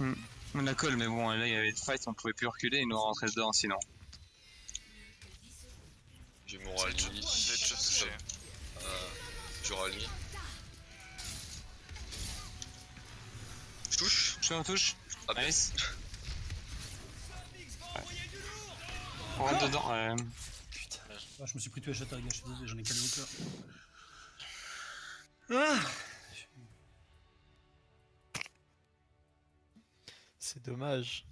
Hein. On la colle, mais bon, là il y avait une fight, on pouvait plus reculer, ils nous rentraient dedans sinon. J'ai mon rallye. Je vais te toucher. Je rallye. Je touche. Je touche. Ah, ben. Nice. On rentre dedans. Ah, je me suis pris tué à shatter, les gars, je suis désolé, j'en ai calé au cœur. C'est dommage.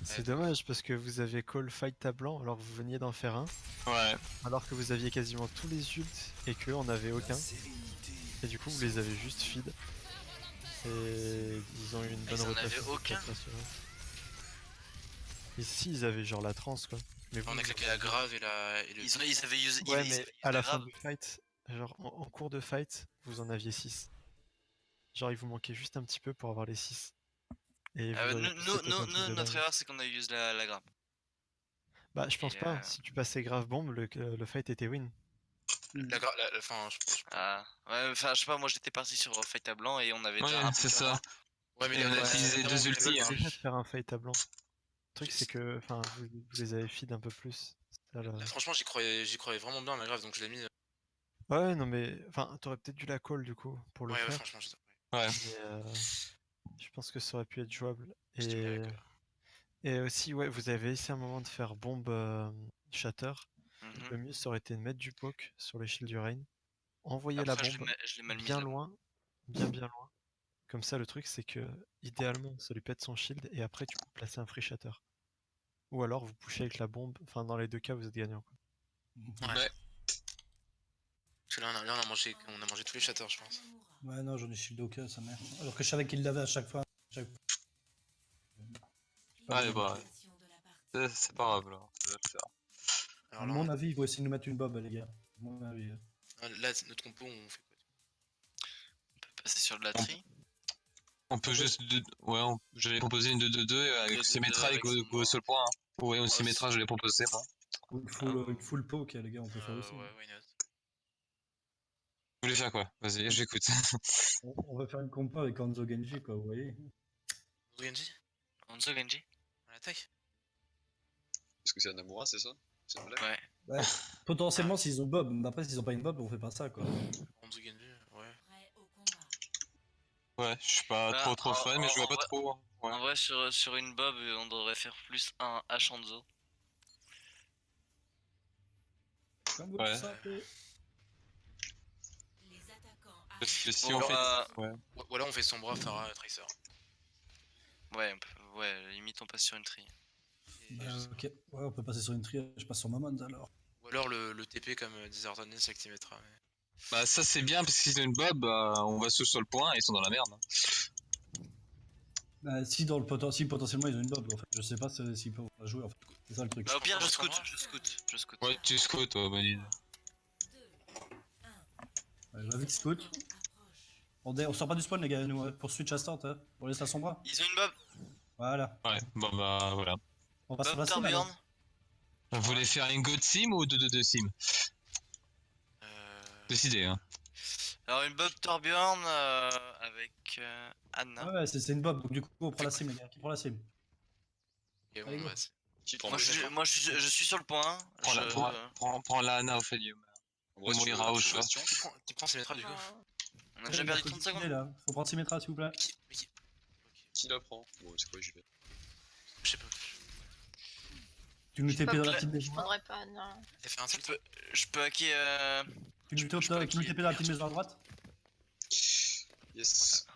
C'est dommage parce que vous avez call fight à blanc alors que vous veniez d'en faire un, Ouais. alors que vous aviez quasiment tous les ults et qu'eux en avaient aucun. Et du coup vous les avez juste feed. Et ils ont eu une bonne Ils en rotation. avaient aucun. Ici ils avaient genre la trance quoi. Mais On vous, a claqué la grave et le. Ils avaient usé. Ouais ils mais avaient usé à la fin grave. du fight, genre en cours de fight, vous en aviez 6. Genre il vous manquait juste un petit peu pour avoir les 6. Et vous auriez pu setup un truc de Notre dingue. erreur, c'est qu'on a usé la grappe. Bah je pense Et, pas, si tu passais grave bombe, le fight était win. Enfin, Ah, ouais, enfin, je sais pas, moi j'étais parti sur Fight à blanc et on avait déjà Ouais, un c'est peu ça. ouais, mais Et on a utilisé vraiment, deux le ultis, level, hein. C'est déjà de faire un fight à blanc. Le truc J'ai- c'est que enfin vous les avez feed un peu plus. C'est ça, là, franchement, j'y croyais vraiment bien, la grave, donc je l'ai mis. Ouais non mais enfin t'aurais peut-être dû la call du coup pour le Ouais, faire. franchement, Ouais. Mais je pense que ça aurait pu être jouable. j'étais mis Et, avec. et aussi ouais vous avez essayé un moment de faire bombe shatter. Mhm. Le mieux ça aurait été de mettre du poke sur les shields du rain. Envoyer la Après, bombe je l'ai mal mis bien là. loin. Bien loin. Comme ça le truc c'est que idéalement ça lui pète son shield et après tu peux placer un free shatter. Ou alors vous pushez avec la bombe, enfin dans les deux cas vous êtes gagnant quoi. Ouais. Parce que là, on a mangé tous les shatters, je pense. Ouais, non, j'en ai shield aucun, sa mère. Alors que je savais qu'il l'avait à chaque fois. J'ai pas Ouais, vu. bah, c'est pas grave là. Ça va le faire. À Alors là, mon avis, ils vont essayer de nous mettre une bob, les gars. À mon avis. là, notre compo, on fait quoi? On peut passer sur de la tri. On peut juste. Ouais, j'allais proposer une 2-2-2 avec 2-2-2 Symmetra et avec Go Sombra. au seul point. Hein. Ouais, Ouais, Symmetra, je l'ai proposé moi. Une full poke, les gars, on peut faire aussi. Ouais, why not? Vous voulez faire quoi? Vas-y, j'écoute. On va faire une compo avec Hanzo Genji, quoi, vous voyez. Genji? Hanzo Genji. On attaque? Parce que c'est un Namura, c'est ça? C'est une blague? Ouais. Ouais. Potentiellement, s'ils ont bob, mais après, s'ils ont pas une bob, on fait pas ça, quoi. Hanzo Genji, ouais. Ouais, je suis pas Bah, trop fan, mais je vois pas vrai- trop. Ouais. En vrai, sur une bob, on devrait faire plus un H Hanzo. Comme vous Ouais. le savez. Parce que si Bon, on fait. Ouais. Ou alors on fait Sombra, Pharah, Tracer. Ouais, ouais, limite on passe sur une tri. Et Bah, je sais pas. ok, ouais, on peut passer sur une tri, je passe sur Momon alors. Ou alors le TP comme Disheartened avec Symmetra. Mais... Bah, ça c'est bien parce que s'ils ont une bob, on va sur le point et ils sont dans la merde. Hein. Bah, si potentiellement ils ont une bob, en fait, je sais pas s'ils peuvent la jouer, en fait. C'est ça le truc. Bah, au pire, je Sombra. scout. Ouais, tu scoutes, ouais, bonne idée. Ouais, va vite scout. On sort pas du spawn, les gars, nous, pour switch à start, hein. On laisse la sombra. Ils ont une bob. Voilà. Ouais, bon bah voilà. On va se Bob passer Torbjorn. Vous voulez faire une God Sim ou 2-2-2 Sim? Décidez, hein. Alors, une Bob Torbjorn avec Anna. Ouais, c'est une bob, donc du coup, on prend la sim, les gars. Qui prend la sim? Ok, Allez, bon, go. bah, Qui prend Moi, le je suis sur le point. Prends la Ana au fait, Guillaume. En vrai, Ou tu Moira veux- au tu veux choix. Bastion Qui prend Symmetra du coup? On a déjà perdu 30 Il est secondes. là. Faut prendre Symmetra, s'il vous plaît. Qui la prend? Bon, c'est quoi, j'y vais. Je sais pas. Tu nous TP dans la pas petite Je maison. prendrais pas, non. T'as fait un tilt? Je peux hacker. Tu nous TP dans la petite maison à droite. Yes.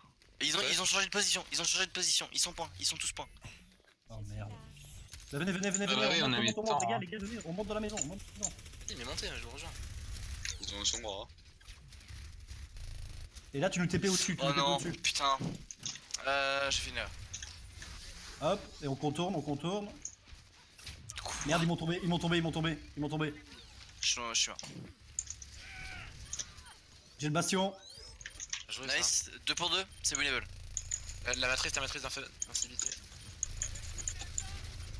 Ils ont changé de position. Ils sont points. Ils sont tous points. Oh merde. Là, venez, bah oui, on a mis le temps, les gars, hein. les gars, venez, on monte dans la maison, on monte dedans. Il m'est monté, je vous rejoins. Ils ont un Sombra. Hein. Et là, tu nous TP au-dessus, tu Oh nous TP non, au-dessus. putain. J'ai fait une erreur. Hop, et on contourne. Merde, ils m'ont tombé. Je suis mort. J'ai le bastion. Bien joué, ça. Nice, 2 pour 2, c'est winnable. La matrice d'instabilité.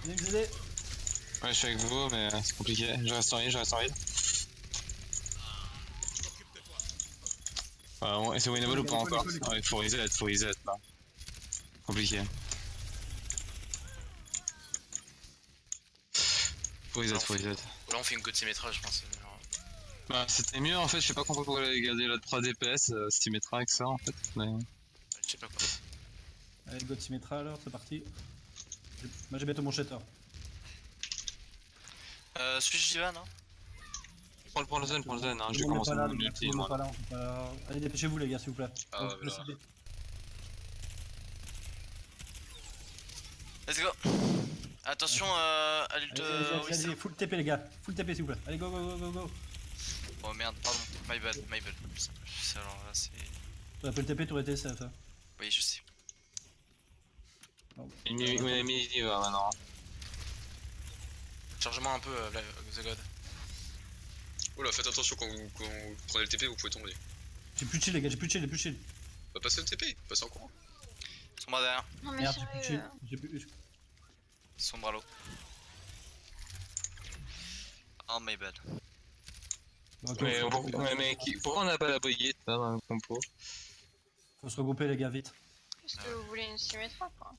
Venez nous aider. Ouais, je suis avec vous, mais c'est compliqué. Je reste en ride. Et c'est winnable ou pas encore? Ouais, faut reset là. Compliqué. Faut reset. Ou là on fait une God Symmetra, je pense. Bah, c'était mieux en fait, je sais pas pourquoi vous avez gardé la 3 DPS, Symmetra avec ça en fait. Mais... Je sais pas quoi. Allez, God Symmetra alors, c'est parti. Moi j'ai bientôt mon shatter. Switch Diva, non? Prends le zen, hein, Tout je le monde commence est pas là, mon les gars, ulti, tout le monde moi. est pas là. Allez, dépêchez-vous les gars, s'il vous plaît. Ah, ouais, voilà. Let's go. Attention, adulte. Allez, full TP les gars, full TP s'il vous plaît. Allez, go, go, go, go, go. Oh merde, pardon, my bad, my bad. Alors là, c'est. T'aurais pu le TP, t'aurais été safe. Hein. Oui, je sais. Il y va maintenant. Chargement un peu, The God. Oula, faites attention quand vous prenez le TP, vous pouvez tomber. J'ai plus de chill les gars, j'ai plus de chill, j'ai plus de chill. Va passer le TP, passez en courant. Sombre derrière, Non mais Merde, j'ai plus de chill. sérieux. J'ai plus... sombre à l'eau. Oh my bad. Ok, Pourquoi on n'a pas la brigade là dans le compo? faut se regrouper les gars, vite. Est-ce que vous voulez une symétra quoi?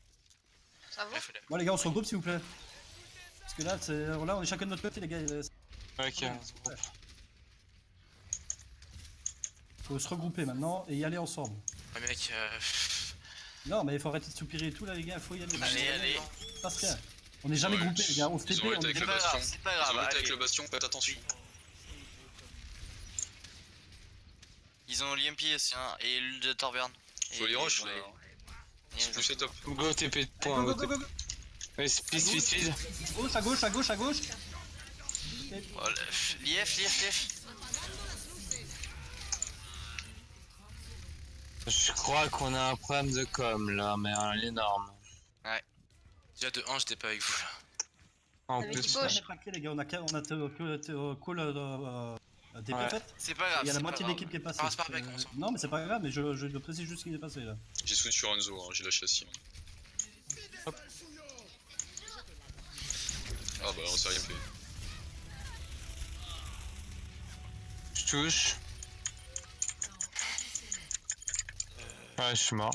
Ça va? Ouais, fais-le. Bon les gars, on se regroupe s'il vous plaît. Parce que là, on est chacun de notre côté les gars. Ok. Faut se regrouper maintenant et y aller ensemble. Ouais, mec, Non mais il faut arrêter de soupirer et tout là les gars, faut y aller. Allez. Ça passe rien. On est jamais Ouais, groupés les gars, on se ils TP, ont on été est avec C'est le pas bastion. grave, c'est pas Ils grave. ont lutté avec allez. le bastion, faites attention. Ils ont l'IMP aussi, hein, et l'huile de Torbjorn. Faut les rush là. Et- C'est plus c'est top. Go TP de point. Go, go, go, go, go. Ouais, speed. Gauche, à gauche, à gauche, à gauche. Oh, l'IF. Je crois qu'on a un problème de com là, mais un énorme. déjà de 1, j'étais pas avec vous là. En Avec plus, gauche. On est traqué les gars, on a call TP Ouais. en fait. C'est pas grave. Il y a la c'est moitié pas de grave. l'équipe qui est passée. Ah, c'est pas grave, mec, on s'en fout. Non mais c'est pas grave, mais je précise juste ce qui est passé là. J'ai switch sur Enzo, hein, j'ai la châssis. Hein. Ah bah on s'est rien fait. je touche. Ouais, je suis mort.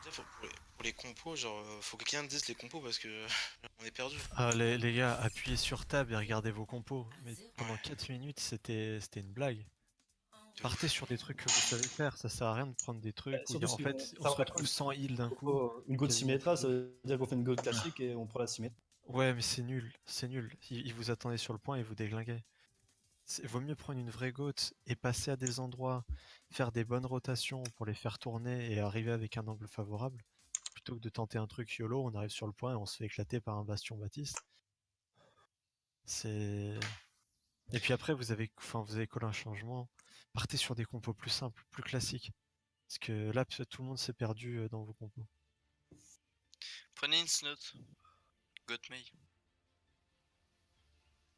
Déjà, pour les compos, genre, faut que quelqu'un me dise les compos parce que on est perdu. Ah, les gars, appuyez sur tab et regardez vos compos. Mais pendant 4 minutes, c'était une blague. Partez sur des trucs que vous savez faire, ça sert à rien de prendre des trucs où surtout en si fait on- on ça se va retrouve sans heal d'un coup. Une go de Quasiment. Symmetra, ça veut dire qu'on fait une go de classique et on prend la Symmetra. Ouais, mais c'est nul, c'est nul. Ils vous attendaient sur le point et vous déglinguaient. Vaut mieux prendre une vraie gote et passer à des endroits, faire des bonnes rotations pour les faire tourner et arriver avec un angle favorable, plutôt que de tenter un truc YOLO, on arrive sur le point et on se fait éclater par un bastion Baptiste. C'est... Et puis après, vous avez collé un changement. Partez sur des compos plus simples, plus classiques. Parce que là, tout le monde s'est perdu dans vos compos. Prenez une snot. Gotmei.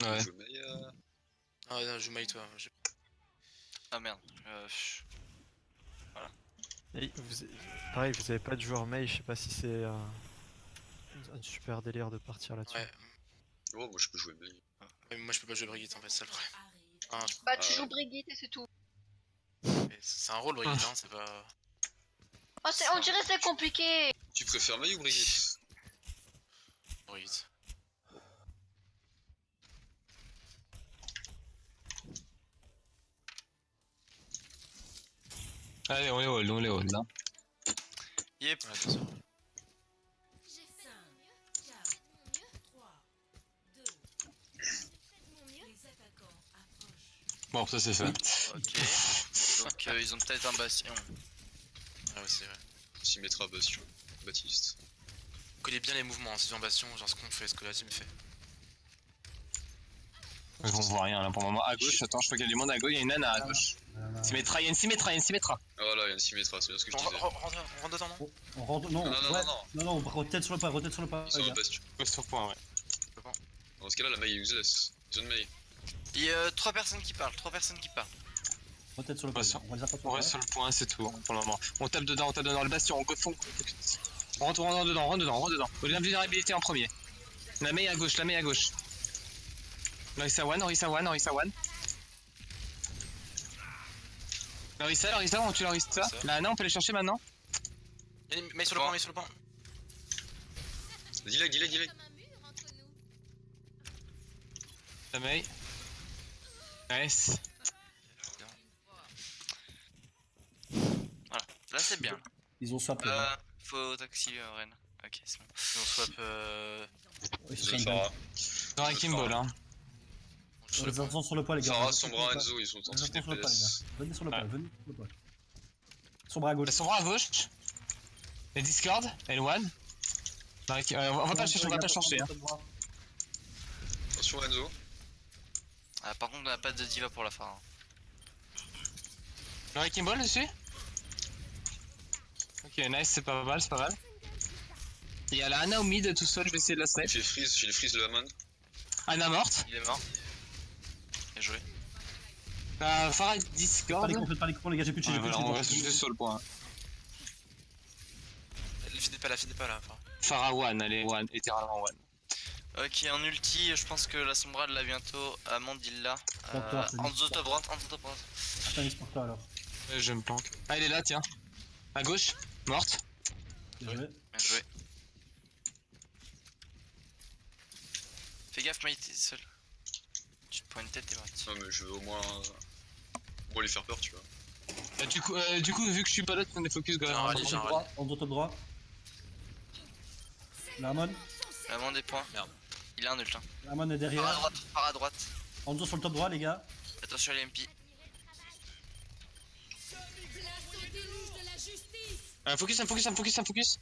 Ouais. Je mets, Ah non, joue Maï toi. Ah merde. Et pareil, vous avez pas de joueur Mei, je sais pas si c'est un super délire de partir là-dessus. Ouais. Oh, moi je peux jouer Mei. Ouais, moi je peux pas jouer Brigitte en fait, c'est ça le problème. Ah, Bah tu Ah, joues ouais. Brigitte et c'est tout. c'est un rôle Brigitte, hein, c'est pas. Oh, on dirait c'est compliqué. Tu préfères Mei ou Brigitte? Brigitte. Allez, on les hold là. Yep. Ouais, bien sûr. Bon, ça c'est fait. Ok. Donc ils ont peut-être un bastion. Ah ouais, c'est vrai. Symmetra, bastion, Baptiste. On connaît bien les mouvements, hein, si en bastion, genre ce qu'on fait, ce que la team fait. On voit rien là pour le moment. À gauche, attends, je crois qu'il y a du monde à gauche, il y a une nana à gauche. Symmetra, il y a une Symmetra. Ah voilà, il y a une Symmetra, c'est bien ce que je On disais. rentre dedans, non? On rentre, non, Non, non, ouais. non. Non, rotate sur le pas, rotate sur le pas. Ils sont les en gars. bastion. Sur point, ouais. Dans ce cas là, la Mei est useless. Zone Mei. Il y a 3 personnes qui parlent, Rotate sur le pas. Bastion. On va On reste sur le point, c'est tout pour le moment. On tape dedans le bastion, on go fond. On rentre dedans. Vulnérabilité en premier. La Mei à gauche. Orisa one. Orisa, on tue l'Orisa. Là, non, on peut les chercher maintenant. Mets sur le Bon. point, mets sur le point. Delay. La Mei. Nice. Là c'est bien. Ils ont swap. Faut taxi Ren. Ok, c'est bon. On swap Ils Je sont vais sur Farah. Dans la Kimbo là. sur le les point. enfants sur le pas, les gars. Farah, Les Sombra, Enzo, ils sont en enfants sur le pas, les gars. Venez sur le pas, Ouais. venez sur le pas. Son bras à gauche. Son bras à gauche. Et Discord, L1. On va pas le chercher, on va pas le chercher. Hein. Attention Enzo. Ah, par contre, on a pas de diva pour la fin. Hein. Le Wrecking Ball dessus. Ok, nice, c'est pas mal, c'est pas mal. Il y a la Ana au mid tout seul, je vais essayer de la snipe. J'ai les freeze de Haman. Ana morte. Il est mort. Bien joué. Farah Discord. Pas les coupons, les gars, j'ai plus de chez Ouais, voilà, on reste juste sur le point. La finit pas là. Enfin. Farah one, elle est one, littéralement one. Ok, en ulti, je pense que la Sombra elle l'a bientôt. Amand il l'a. Pour toi, c'est Hanzo top droite, Hanzo top droite. Putain, pour toi alors. Je me planque. Ah, elle est là, tiens. À gauche, morte. Bien joué. Bien joué. Fais gaffe, Maï, t'es seul. Tu te prends une tête, t'es parti. Non mais je veux au moins les faire peur tu vois. Du coup, vu que je suis pas là, tu prends des focus, gars. J'ai un rallye, j'ai un rallye. En dos top droit. Lamon. Amand des points. Merde. Il a un ult. Hein. Lamon est Par à derrière. droite, par à droite. Enzo sur le top droit, les gars. Attention à l'MP. Focus.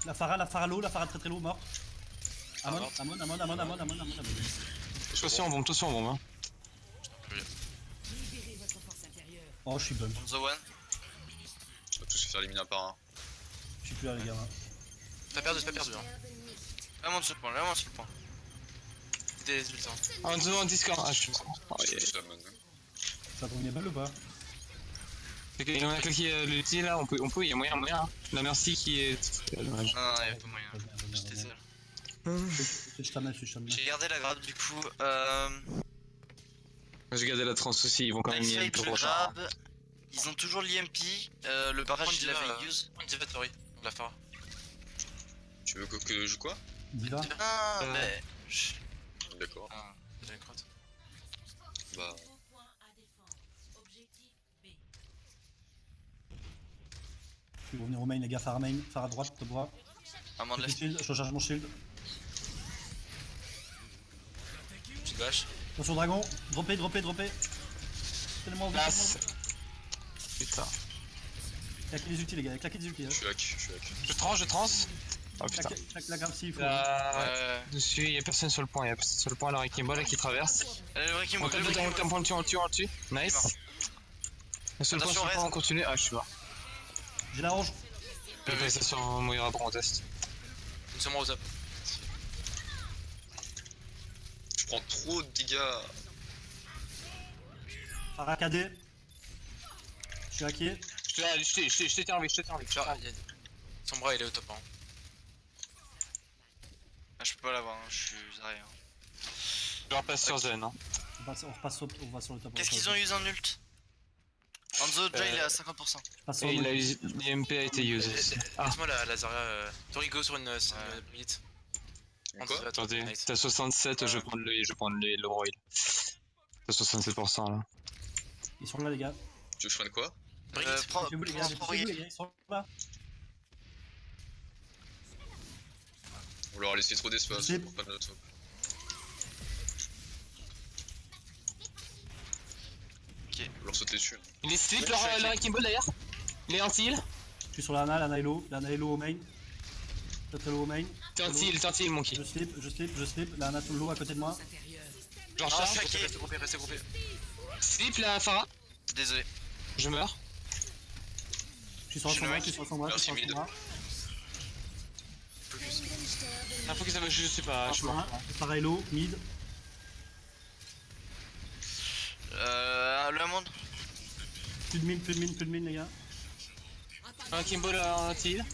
La Farah low, la Farah très low, morte. Amon. Attention, on bombe, hein. Oh, je suis bug. Hanzo one. On va tous se faire éliminer un par un. Je suis plus là, les gars. Hein. T'as perdu, c'est pas perdu. Hein. Vraiment sur le point, vraiment sur le point. Des ultras. Hanzo en Discord. Ah, je suis. Oh, yeah. Tous Haman. Ça tombe bien belle ou pas? Ok, on a claqué l'ulti là, on peut, il y a moyen. Hein. La merci qui est. Dommage. Non, y'a pas moyen. J'étais seul. Je t'amène. J'ai gardé la grab du coup. J'ai gardé la trans aussi, ils vont quand même y aller Nice pour grab. Ils ont toujours l'IMP. Le barrage il l'avait use. On diva Tori, la Farah. Tu veux que je joue quoi? Diva. Ah, mais. D'accord. Ah. J'ai une crotte. Bah. Je vais revenir au main, les gars. Farah main, Farah droite, top droit. Amand left. Je recharge mon shield. Petite vache. Attention dragon. Droppé. Tellement Place. Putain. Claquez les ultis, les gars. Claquez des ultis. Je suis hack. Je trans. Oh putain. Claque la grave s'il faut. Dessus, y'a personne sur le point, la Wrecking Ball là qui traverse. Allez, le breaking On ball, le breaking ball. tape on le tue. Nice. Sur le point, Attention, on continue. Ah, je suis mort. J'ai la orange. Je vais passer sur Moira pour un test. Une sombre au top. Je prends trop de dégâts. Farah KD. Je suis hacké. Je t'ai enlevé. Genre, Sombra il est au top. Hein. Ah, je peux pas l'avoir, hein. Je suis derrière. Je repasse sur Zen. Hein. On va sur le top. Qu'est-ce qu'ils ont usé en ult? Hanzo, déjà il est à 50%. Et l'IMP a été usé. Laisse-moi la Zarya. Tori go sur une minute. Quoi? Attendez, t'as 67, je vais prendre le Royal. T'as 67% là. Ils sont là, les gars. Tu veux que je prenne quoi? Prends Les gars, ils sont là. On leur a laissé trop d'espace Slip. pour pas de notre. Ok. On leur sauter dessus. Il est slip leur Wrecking Ball d'ailleurs. Il est anti-heal. Je suis sur la Ana est low au main. Très low au main. T'es anti-heal, Monkey. Je slip. La Ana low à côté de moi. Genre Ah, charge. Restez groupé. Slip la Farah. Désolé. Je meurs. Je suis sur son bras. Merci, mid. Focus. Ah, faut que ça va, je sais pas, je suis mort. Pareil low, mid. Le Amand. Plus de mine, les gars. Wrecking Ball anti-heal.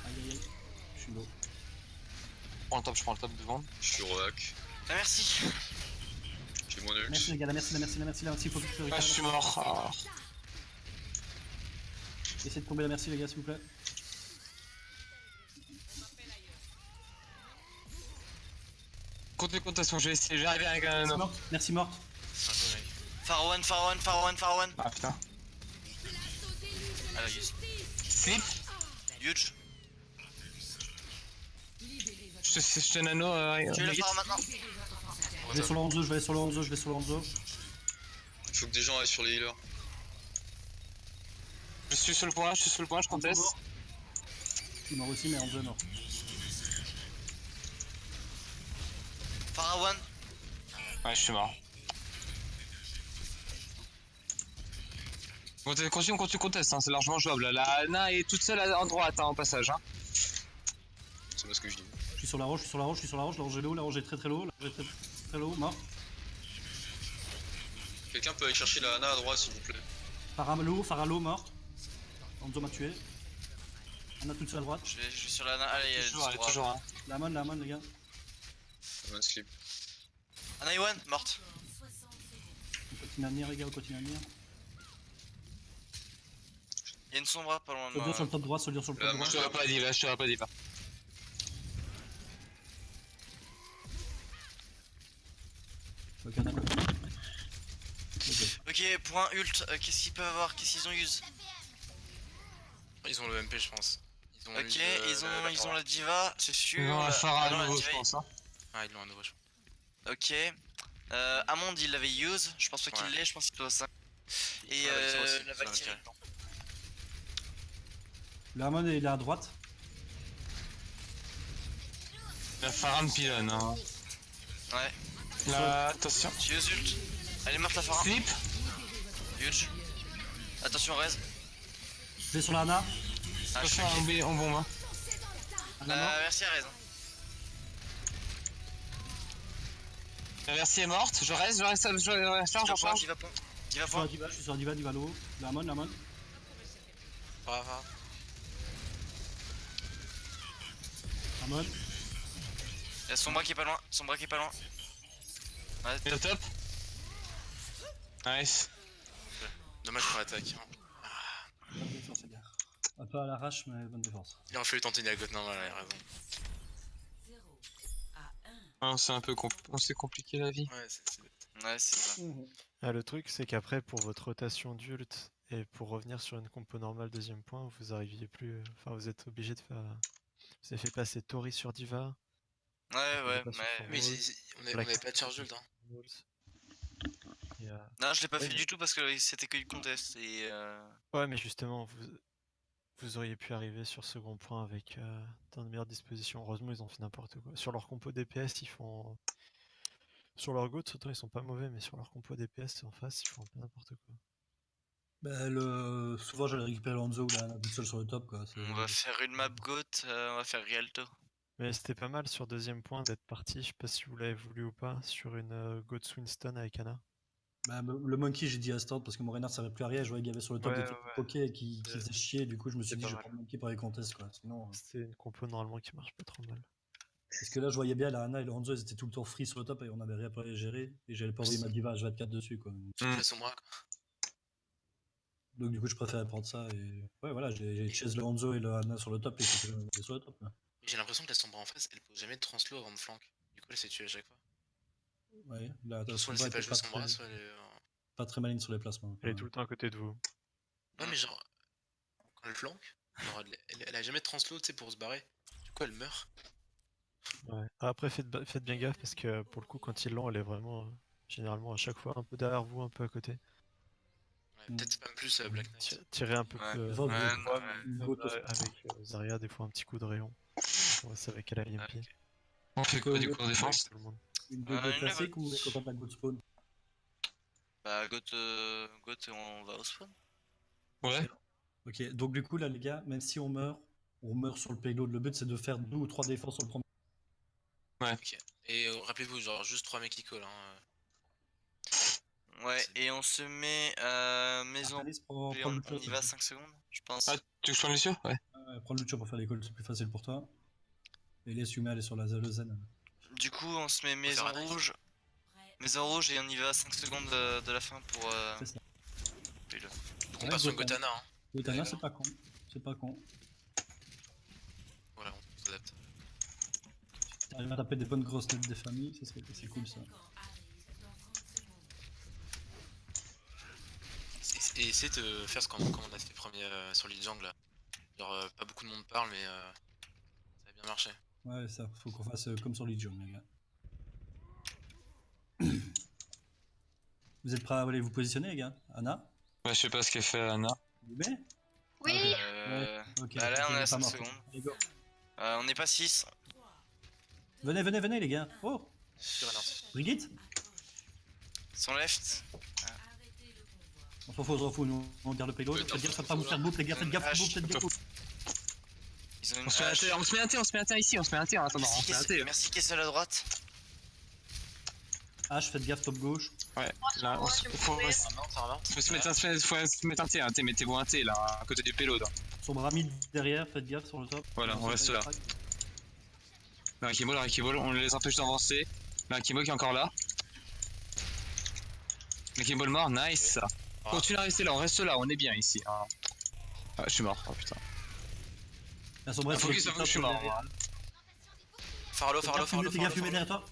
Aïe. Je suis low. Je prends le top devant. Je suis re-hack. Ah, merci. J'ai mon ult. Merci, les gars. Merci. Faut que je Ah, je suis mort. Ah. Essayez de tomber la merci, les gars, s'il vous plaît. Compte contation, je vais essayer, je vais arriver avec un autre. Merci, morte. Far one. Ah putain. Ah, la use. Slip. Huge. Je te nano. Tu veux le faire maintenant? Je vais sur le Hanzo. Il faut que des gens aillent sur les healers. suis sur le point, je conteste. Je suis mort aussi, mais Hanzo est mort. Pharaon. Ouais, je suis mort. Continue, conteste, hein, c'est largement jouable. La Ana est toute seule en droite, hein, en passage. Hein. C'est moi ce que je dis. Je suis sur la roche, la roche est low, la roche est très low, la roche est très low, mort. Quelqu'un peut aller chercher la Ana à droite s'il vous plaît. Faralo, mort. Hanzo m'a tué. On a toute seule à droite. Je suis sur la. Allez, elle est Toujours, sur droite. toujours. Hein. La mon, les gars. One slip. Ana morte. On continue à venir, les gars, on continue à venir. Il y a une sombra pas loin de Soldier moi. sur le top droit, soldier sur le top Là, droit. Je t'aurais pas dit, là, je t'aurais pas dit. Ok, on a quoi. Ok. Ok, point ult. Qu'est-ce qu'ils peuvent avoir? Qu'est-ce qu'ils ont use? Ils ont le MP, je pense. Ils ont Ok, use, ils ont la diva, c'est sûr. Ils ont un phare à non, la nouveau, je diva, pense. Hein. Ah, ils l'ont à nouveau, je pense. Ok. Amond il l'avait use, je pense pas qu'il Ouais. l'ait, je pense qu'il doit 5. Et Ouais, Valkyrie aussi, la c'est Valkyrie. Valkyrie. Le Hamon il est à droite. La Pharam pylône. Hein. Ouais. Là, attention. J'ai use ult. Elle est morte la Phara. Slip. Ult. Attention Rez. Je vais sur la Ana. Ah, je suis Attention, ok. on bombe. Hein. Ana mort. Merci à Rez. La Versi est morte, je reste, charge. Diva point. Diva Je suis sur point. la diva, je suis sur la diva low. La Hamon. Bravo. Hamon. Il y a son bras qui est pas loin. Ouais, Et le top. Nice. Dommage pour l'attaque. Bonne défense, les gars. Un peu à l'arrache, mais bonne défense. Il aurait fallu tenter une agote normal, il a raison. Ah, c'est un peu c'est compliqué la vie. Ouais, c'est bête. ouais c'est ça. Ah, le truc, c'est qu'après, pour votre rotation d'ult et pour revenir sur une compo normale deuxième point, vous arriviez plus. Enfin, vous êtes obligé de faire. Vous avez fait passer Tori sur Diva. Ouais, pas sur mais. ton Mais rôle. on avait pas de charge ult, hein. Et, Non, je l'ai pas Ouais, fait mais- du tout parce que c'était que du contest. Et Ouais, mais justement, vous auriez pu arriver sur second point avec dans de meilleures dispositions. Heureusement, ils ont fait n'importe quoi. Sur leur compo DPS, ils font. Sur leur GOAT, autant ils sont pas mauvais, mais sur leur compo DPS en face, ils font un peu n'importe quoi. Bah, souvent j'allais récupérer Hanzo ou la Ana toute seule sur le top, quoi. on va faire une map goat, on va faire Rialto. Mais c'était pas mal sur deuxième point d'être parti, je sais pas si vous l'avez voulu ou pas, sur une GOAT Winston avec Ana. Bah, le Monkey, j'ai dit à stand parce que mon Renard servait plus à rien. Je voyais qu'il y avait sur le top Ouais, des trucs ouais. poké et qui faisait chier. Du coup, je me suis C'est dit, pas je vais mal. prendre Monkey pour les contests, quoi. Sinon, C'était une compo normalement qui marche pas trop mal. parce que là, je voyais bien la Ana et le Hanzo, ils étaient tout le temps free sur le top et on avait rien pour les gérer. Et j'allais pas envoyer ma diva H24 dessus, quoi. Fait son bras, quoi. Donc, du coup, je préférais prendre ça. Et ouais, voilà, j'ai chase le Hanzo et le Ana sur le top et c'était sur le top, quoi. J'ai l'impression que la sombra en face, elle pose jamais de translo avant de flank. Du coup, elle s'est tuée à chaque fois. Ouais, la Soit elle Sombra sait pas était jouer son bras, soit elle est. pas très maligne sur les placements. Elle est tout le temps à côté de vous. Ouais, mais genre, quand elle flanque, genre, elle a jamais de translo, tu sais, pour se barrer. Du coup, elle meurt. Ouais. Après, faites bien gaffe parce que pour le coup, quand ils l'ont, elle est vraiment généralement à chaque fois un peu derrière vous, un peu à côté. Ouais, peut-être même plus Black Knight. Tirez un peu Ouais. plus Vendre Ouais, deux, trois, ouais. une comme, goutte au- avec Zarya, des fois un petit coup de rayon. On va avec elle à l'IMP. On fait quoi du coup en défense? Tout le monde. une Ouais, goutte une classique ou quand on a good spawn. Bah, goat, on va au spawn. Ouais. Ok, donc du coup, là, les gars, même si on meurt sur le payload. Le but, c'est de faire 2 ou 3 défenses sur le premier. Ok. Et rappelez-vous, genre, juste 3 mecs qui collent, hein. Ouais, et on se met maison. Alice, prends Et le on Lucio. y va 5 secondes, je pense. Ah, tu veux que je prenne Lucio? Ouais. Prends le Lucio pour faire les calls, c'est plus facile pour toi. Et laisse Yuma aller sur le zen. Du coup, on se met maison faire un ice. rouge. Maison rouge et on y va 5 secondes de la fin pour. C'est ça. puis le- Donc on passe sur une Gotana, hein. Gotana, c'est pas con. C'est pas con. Voilà, on s'adapte. T'arrives à taper des bonnes grosses nettes des familles, c'est cool ça. Et essayer de faire ce qu'on a fait premier sur l'île Jungle là. Genre pas beaucoup de monde parle mais ça a bien marché. Ouais, ça, faut qu'on fasse comme sur Legion, les gars. Vous êtes prêts à aller vous positionner, les gars? Anna? Ouais, je sais pas ce qu'elle fait Anna. Vous met? Oui. Ok, Bah là, on est à 5 mort. secondes. Allez, go. On n'est pas 6. Venez, venez, venez, les gars. Oh, Sur Reynard. Brigitte. Son left. On s'en fout, nous on garde le payload. Faites gaffe à pas vous faire bouffe, les gars, faites gaffe, faites gaffe. Ils ont une On se met un hache. T, on se met un T, on se met un T ici, on se met un T en attendant, on se met un T. Merci Kessel à droite. H, faites gaffe, top gauche. Ouais, là, on se faut se mettre un T, un T, mettez-vous un T là, à côté du payload. Sombre ami derrière, faites gaffe sur le top. Voilà, on reste là. Là, Akibol, on les empêche d'avancer. Là, Akibol qui est encore là. Akibol mort, nice. Continue à rester là, on reste là, on est bien ici. Ah, je suis mort, oh putain. La sombre Ah, focus, je suis mort. Farlo. Fais gaffe, fumée derrière toi.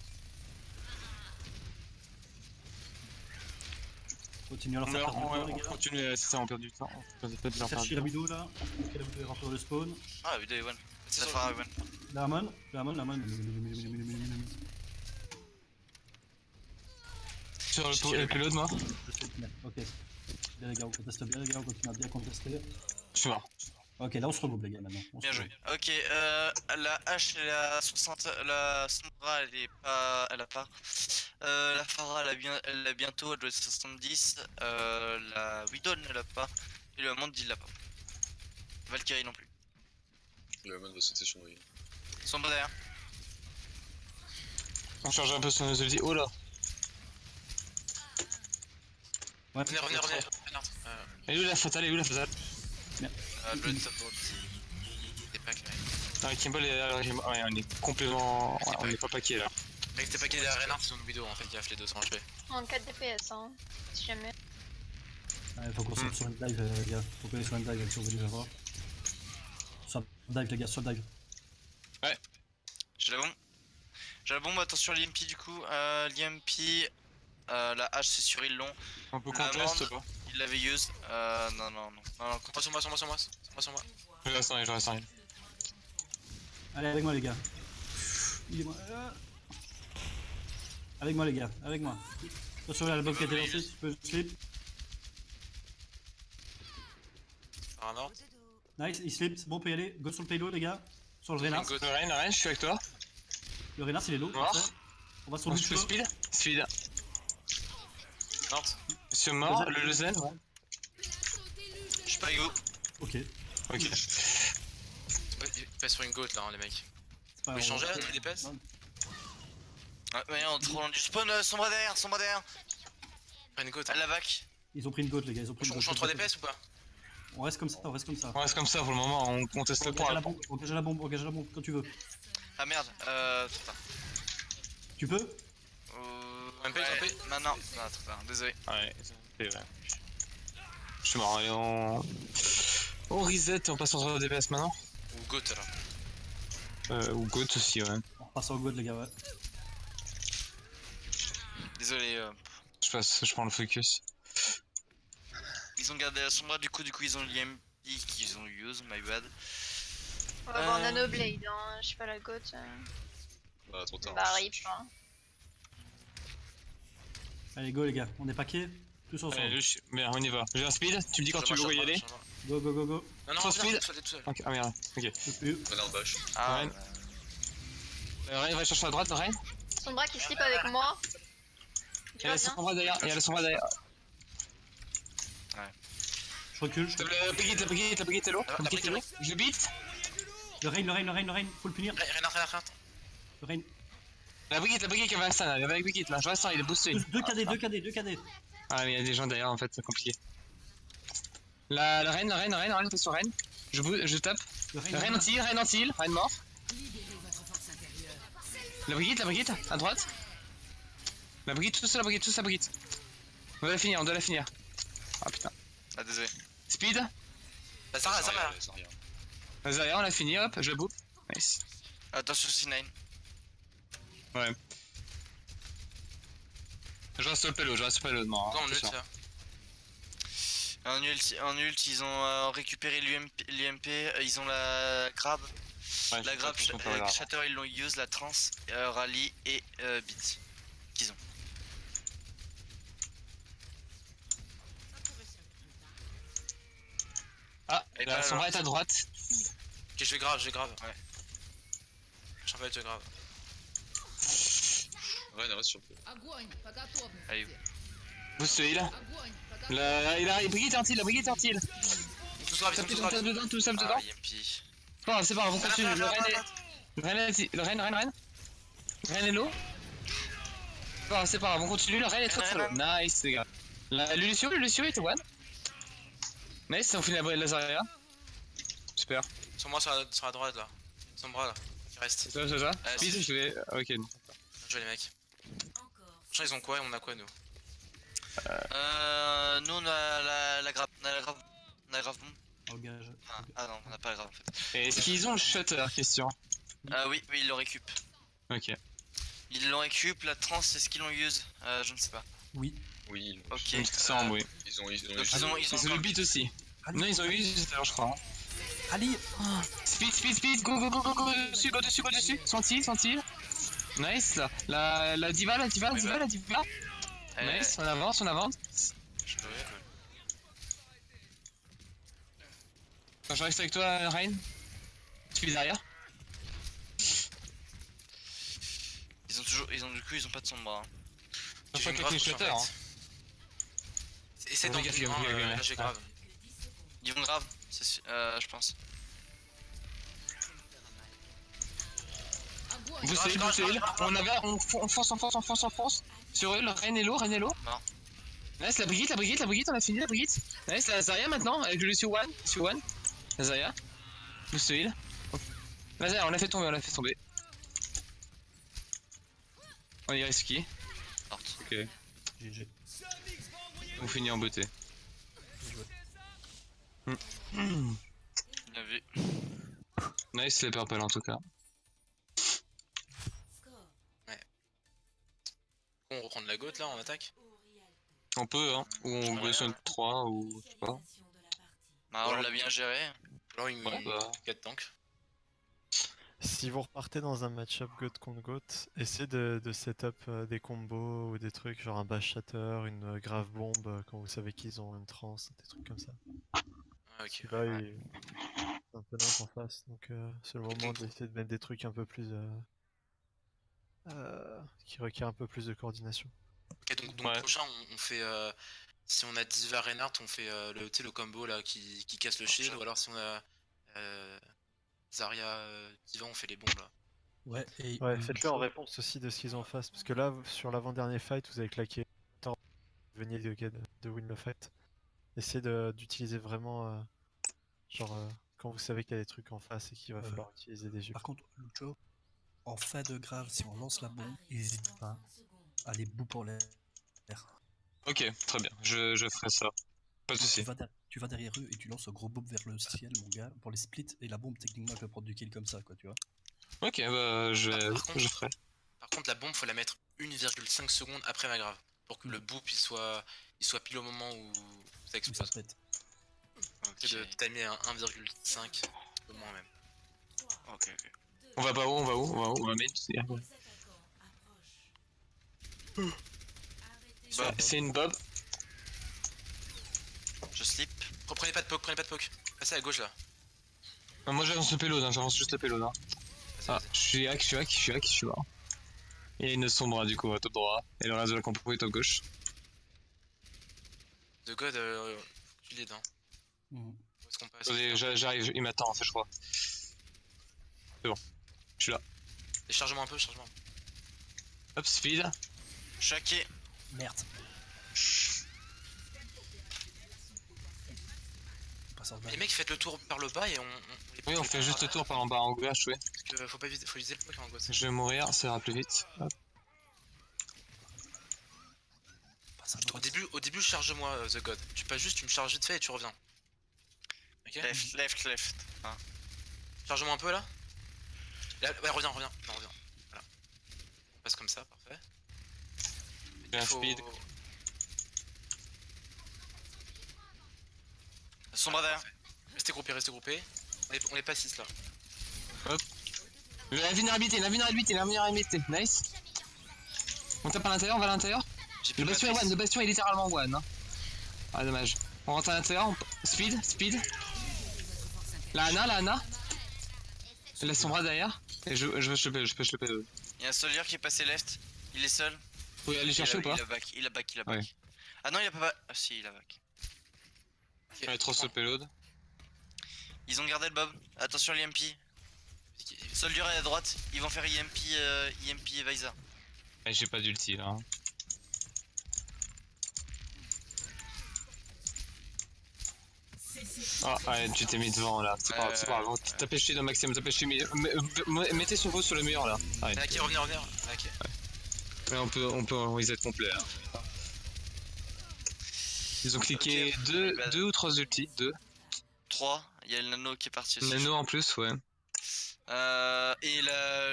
Continue à leur faire perdre du temps, les On gars. continue, c'est ça, on perd du temps. On perd de leur Cherche perdre. Shirabido là. Shirabido est rentré le spawn. Ah, vidéo one. C'est la Farah one. Lamon. Sur le payload, moi. Ok. Bien les gars, on conteste bien les gars, on continue à bien contester. Je suis mort. Ok, là on se regroupe les gars maintenant. On se Bien joué. regroupe. Ok, la hache elle est à 60, la Sombra elle est pas, elle a pas. La Farah elle a bientôt, elle doit être 70. La Widow elle l'a pas. Et le Monde il l'a pas. Valkyrie non plus. Le mode va sauter sur nous. Sombra derrière. On charge un peu sur nos ultis. Oh là. Ouais, Revenez. Elle est où la fatale, Blood support. T'es pas clair. Ah, Kimball est là, ouais, on est complètement. Ouais, on est pas paquet là. Mec, t'es pas qu'il derrière Reynard, c'est une vidéo en fait, gaffe, les deux sont HP. En 4 DPS, hein. Si jamais. Ouais, faut qu'on sorte sur une dive les gars. Faut qu'on aille sur une dive si on veut les avoir. Sur le dive les gars, sur le dive. J'ai la bombe. J'ai la bombe, attention à l'IMP du coup. L'IMP, la hache c'est sur Illon. On peut La contest amende. ou pas? Il l'avait use. Non. Sur moi. Je reste en ligne. Allez avec moi les gars. Il est moi. Avec moi les gars, avec moi. Attention là, la bombe qui a été lancée, tu peux slip. Reynard. Nice, il slip, c'est bon, on peut y aller. Go sur le payload les gars. Sur le Reynard. Le Rein, je suis avec toi. Le Reynard c'est les lots. Mort. parfait. On va sur On le se fait Lucio. speed. Morte. Monsieur mort, le Zen. Je suis pas ego. Ok. Ok. Il passe sur une goat là, hein, les mecs. C'est pas Vous pouvez grave. changer là, tu DPS? Ouais, mais on est trop loin du spawn. Sombra derrière. Prends une goat. Elle la vac. Ils ont pris une goat les gars, ils ont pris une On goat. change 3 DPS ou pas? On reste comme ça, on reste comme ça. On reste comme ça pour le moment, on conteste le Engage à point. la bombe, engage à la bombe quand tu veux. Ah merde. Trop tard. Tu peux? MP. Maintenant. Non, trop tard. Désolé. Ouais, c'est vrai. Je suis mort, allez, on reset et on passe en 3 DPS maintenant. Ou goat alors. Ou GOAT aussi, ouais. On repasse en goat les gars, ouais. Désolé. Je prends le focus. Ils ont gardé la Sombra, du coup ils ont l'IMP qu'ils ont use, my bad. On va avoir Nanoblade, hein. Je sais pas la goat. Bah, trop tard. Bah, rip, hein. Allez go les gars, on est paquet. Tous ensemble. Allez, bien, on y va. J'ai un speed, tu me dis quand tu veux y aller. Go go go go. Non, Trop reviens, speed. tout seul. Ok, ah merde, ok. Je peux plus. Renard bash. Ah, Ouais. Rein va chercher à droite, Rein. Sombra qui slip avec moi. Il y a la Sombra derrière, Je recule. La Brigitte est low. La Brigitte est low. Je beat. Le rain, faut le punir. Reynard. Le rain. La Brigitte qui avait un stun, elle est avec Brigitte là. Je reste, il est boosté. 2 KD. Ah, mais il y a des gens derrière en fait, c'est compliqué. La Reine, passe sur Reine. Je tape. Le Reine anti-heal, Reine mort. La Brigitte, à droite. La Brigitte, tout ça, la Brigitte. On doit la finir. Ah putain. Ah, désolé. Speed. La Sarah. Zarya, on l'a fini, hop, je la bouffe. Nice. Attention C9. Ouais. Je reste sur le payload, non. Pourquoi on c'est ult sûr. ça? En ult, ils ont récupéré l'UMP, ils ont la grab. Ouais, La je grab, pense qu'on peut regarder. Shatter ils l'ont use, la trans, rally et beat. Qu'ils ont. Ah, Et la bah, Sombra alors. est à droite. Ok, je vais grave, ouais. Champion, je grave. Rien, reste sur le coup. Allez, Boost heal. Il a Brigitte est heal, la Brigitte est heal. tous grave, ils sont tous Tape grave. dedans, tout tape Ah, dedans. EMP. C'est pas grave, on continue. Le Ren est low. C'est pas grave, on continue. Le Ren est très low. Nice, les gars. Le Lucio est one. Nice, on finit la Zarya. Super. Sur moi, sur la droite là. Sombra là. Qui reste. C'est ça. Ouais, Speed, je vais. Ok. Bien joué les mecs. Franchement, ils ont quoi et on a quoi nous? Nous on a la grave. On a la grave bombe. Engage. Ah non, on n'a pas la grave en fait. Et est-ce qu'ils ont le shutter, question? Oui, ils le récup. Ok. Ils l'ont récup, la trans, est-ce qu'ils l'ont use? Je ne sais pas. Oui. Oui, Ok. Il me semble, oui. ils ont Donc, eu. ils ont Ils ont encore le beat aussi. Ali. Non, ils ont eu tout à l'heure, je crois. Ali. Speed, go dessus. Senti. Nice, là. La diva. Nice, on avance. Je peux rire, Je reste avec toi, Rain. Tu es derrière. Ils ont pas de sombra. Hein. Je J'ai crois une qu'il y a grave les push, en shutters. fait. Essaye d'en Regarde, prendre un, regarde. là j'ai grave. Ils vont grave, je pense. Boost heal. On fonce. Sur eux, le Rain est low. Non. Nice, la Brigitte, on a fini la Brigitte. Nice, la Zarya maintenant, avec le Lucio One. La Zarya. Boost heal. La Zarya, on l'a fait tomber. On y reste qui? Morte. Ok. GG. On finit en beauté. Bien vu. Nice les purple en tout cas. On reprend de la gote là en attaque. On peut hein, ou on Ouais. veut sur le 3 ou je sais pas. Bah, on l'a bien géré. Alors une Ouais, bah. 4 tanks. Si vous repartez dans un match-up GOAT contre GOAT, essayez de setup des combos ou des trucs genre un bash shatter, une grave bombe quand vous savez qu'ils ont une trance, des trucs comme ça. Ah, ok. Là, il c'est un peu lent en face, donc c'est le moment d'essayer de mettre des trucs un peu plus qui requièrent un peu plus de coordination. Ok, donc Ouais. prochain on fait si on a Diva Reinhardt on fait le combo là qui casse le shield, ou alors si on a Zarya Diva on fait les bombes là. Ouais, et Ouais, faites-le en réponse aussi de ce qu'ils ont en face, parce que là, sur l'avant-dernier fight, vous avez claqué tant vous veniez de win le fight. Essayez d'utiliser vraiment, quand vous savez qu'il y a des trucs en face et qu'il va falloir utiliser des jupes. Par contre, Lucho, en fait de grave, si on lance la bombe, n'hésite pas à les bout pour l'air. Ok, très bien, je ferai ça. Pas de soucis. Tu vas derrière eux et tu lances un gros bob vers le ciel, mon gars, pour les splits, et la bombe techniquement elle peut prendre du kill comme ça, quoi, tu vois. Ok, bah je ferai. Par contre la bombe faut la mettre 1,5 secondes après ma grave pour que le boop il soit pile au moment où ça Où ça explose. pète. C'est de timer un 1,5 au moins même. Ok. On va pas où, on va main, c'est une bob. Je slip. Prenez pas de poke, Passez à gauche là. Non, moi j'avance le payload, j'avance juste le payload. Vas-y, Ah, vas-y. je suis mort. Il y a une sombra du coup à top droit, et le reste de la compo est top gauche. The God, faut que tu l'aides hein. Mhm. Où est-ce qu'on passe? Attendez, j'arrive, il m'attend en fait je crois. C'est bon, je suis là. Et charge-moi un peu. Hop, speed. Chaqué. Merde. Passeur de Les mecs faites le tour par le bas et Oui, on fait juste le tour par en bas en gauche, oui. Parce que faut viser le poke en gauche. Je vais mourir, ça ira plus vite. Hop. passeur de Au début charge-moi The God. Tu me charges vite fait et tu reviens. Ok. Left. Hein. Charge-moi un peu là. Ouais, reviens. Non, reviens. Voilà. On passe comme ça, parfait. J'ai un speed. Sombra derrière. Restez groupés. On est pas 6 là. La vulnérabilité, nice. On tape à l'intérieur, on va à l'intérieur. J'ai plus Le bastion est one, est littéralement one. Hein. Ah dommage. On rentre à l'intérieur, speed. La Ana. Elle laisse son bras derrière. Et je peux choper. Il y a un soldier qui est passé left. Il est seul. Vous pouvez aller chercher ou pas? Il a back. Ouais. Ah non, il a pas. Ah si, il a back. Il est trop sur le payload. Ils ont gardé le Bob. Attention l'EMP. Soldier est à droite. Ils vont faire EMP et Visa. Ouais, j'ai pas d'ulti là. Hein. Ah ouais, tu t'es mis devant là. C'est pas grave. Tapez chez le maximum, tapez chez mettez sur vous sur le mur là. Ah, ouais. Ok, revenez. Ok. Ouais, on peut reset complet là. Ils ont cliqué Okay, 2 ou 3 ultis, 2. 3, il y a le nano qui est parti aussi. Nano en plus, ouais. Et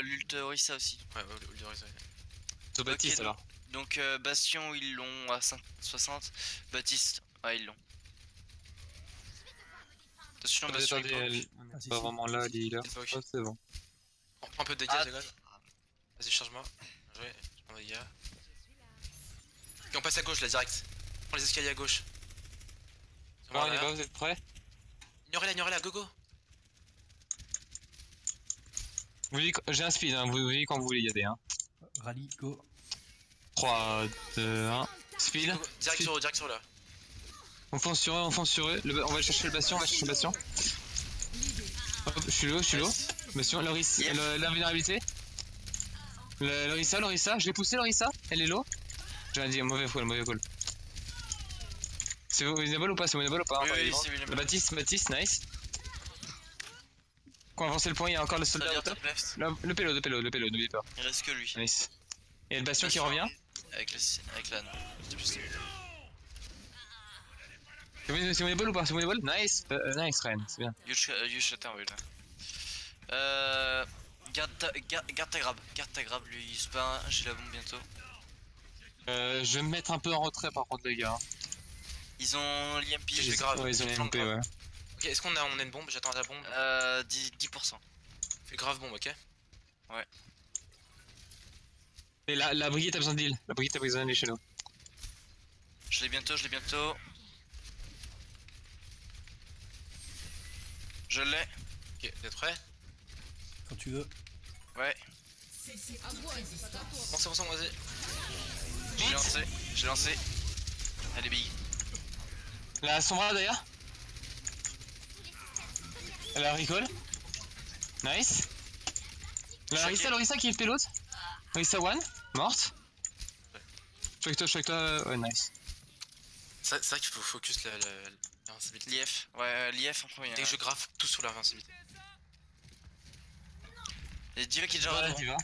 l'ult Orisa aussi. Ouais, Orisa. Sur Baptiste alors. Donc Bastion ils l'ont à 60. Baptiste, ouais ils l'ont. Attention Bastion il Attendez, Ah, si, pas si. vraiment là, les healers. C'est pas ok. Oh, c'est bon. Prends un peu de dégâts, Ah. les gars. Vas-y, charge-moi. Bien joué, je prends des dégâts. Et on passe à gauche là, direct. Prends les escaliers à gauche. Bon, on y va, vous êtes prêts? Ignorez-la, go. J'ai un speed, hein. Vous voyez quand vous voulez y aller. Hein. Rallye, go. 3, 2, 1. Speed. Go. Direct sur là. On fonce sur eux. On va chercher le bastion, Hop, je suis low. Bastion, l'invulnérabilité. Lorissa, je l'ai poussé, Lorissa. Elle est low. J'ai rien dit, mauvais call. C'est winnable ou pas? Oui, c'est Le winnable. Baptiste, nice. Quand on avance le point, il y a encore le soldat Soldier au top. top left. Le pélo, n'oubliez pas. Il reste que lui. Nice. Et le bastion qui revient. Avec l'âne. C'est winnable ou pas? C'est winnable? Nice. Nice, Ren, c'est bien. You shut oui là. Garde ta grab, lui il spawn, j'ai la bombe bientôt. Je vais me mettre un peu en retrait par contre, les gars. Ils ont l'EMP, Je vais grave. Ouais, ils ont les MP, ouais. Ok, est-ce qu'on a une bombe? J'attends la bombe. 10%. Fais grave bombe, ok? Et la brigade a besoin d'heal. Chez nous. Je l'ai bientôt. Je l'ai. Ok, t'es prêt? Quand tu veux. Ouais. Bon, vas-y. J'ai lancé. Elle est big. La Sombra d'ailleurs. Elle a recall. Nice. La Lorissa qui est pilote. Lorissa 1, morte. Je suis avec toi, ouais, nice. C'est vrai qu'il faut focus l'invincibilité. L'IF. Ouais, l'IF en premier. Dès que je graffe tout sur l'invincibilité. Et Diva qui est déjà Ouais, devant. tu vas.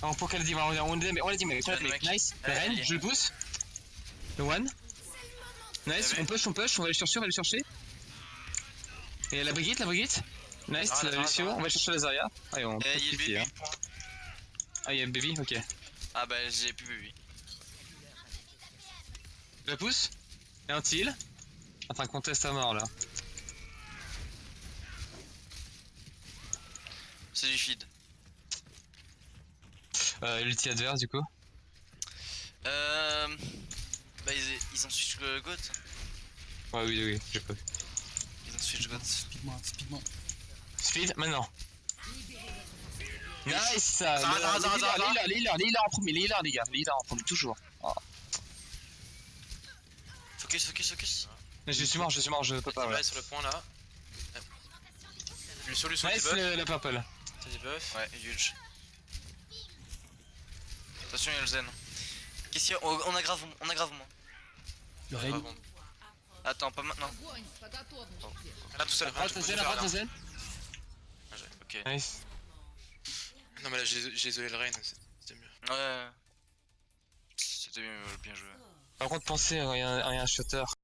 Oh, pour quel diva? On est dit mec. Nice. Le Ren, je le pousse. Le one. Nice, on push, on va aller chercher. Et la Brigitte. Nice, Ah, la Lucio, on va chercher la Zarya. Allez, on Il y a le profite, baby. hein. Ah, il y a le baby, ok. Ah bah j'ai plus baby. Je la pousse. Et un heal. Enfin, contest à mort là. C'est du feed. L'ulti adverse du coup. Bah ils ont switch GOAT. Ouais, oui, j'ai pas vu. Ils ont switch GOAT. Speed-moi. Speed, maintenant. Nice! Les healers en premier, les healers en premier, toujours. Oh. Focus. Je suis mort, je peux pas. Ouais. Ouais. Sur le point là. Lucio, Nice, debuff. la purple. C'est debuff. Ouais, huge. Attention, il y a le zen. Qu'est-ce qu'il y a? On a grave moins. Le raid. Bon. Attends, pas maintenant. Là, tout seul. Rate zen. Ok. Nice. Non, mais là, j'ai isolé le rain, c'était mieux. Ouais. C'était bien joué. Par contre, pensez, il y a un shutter.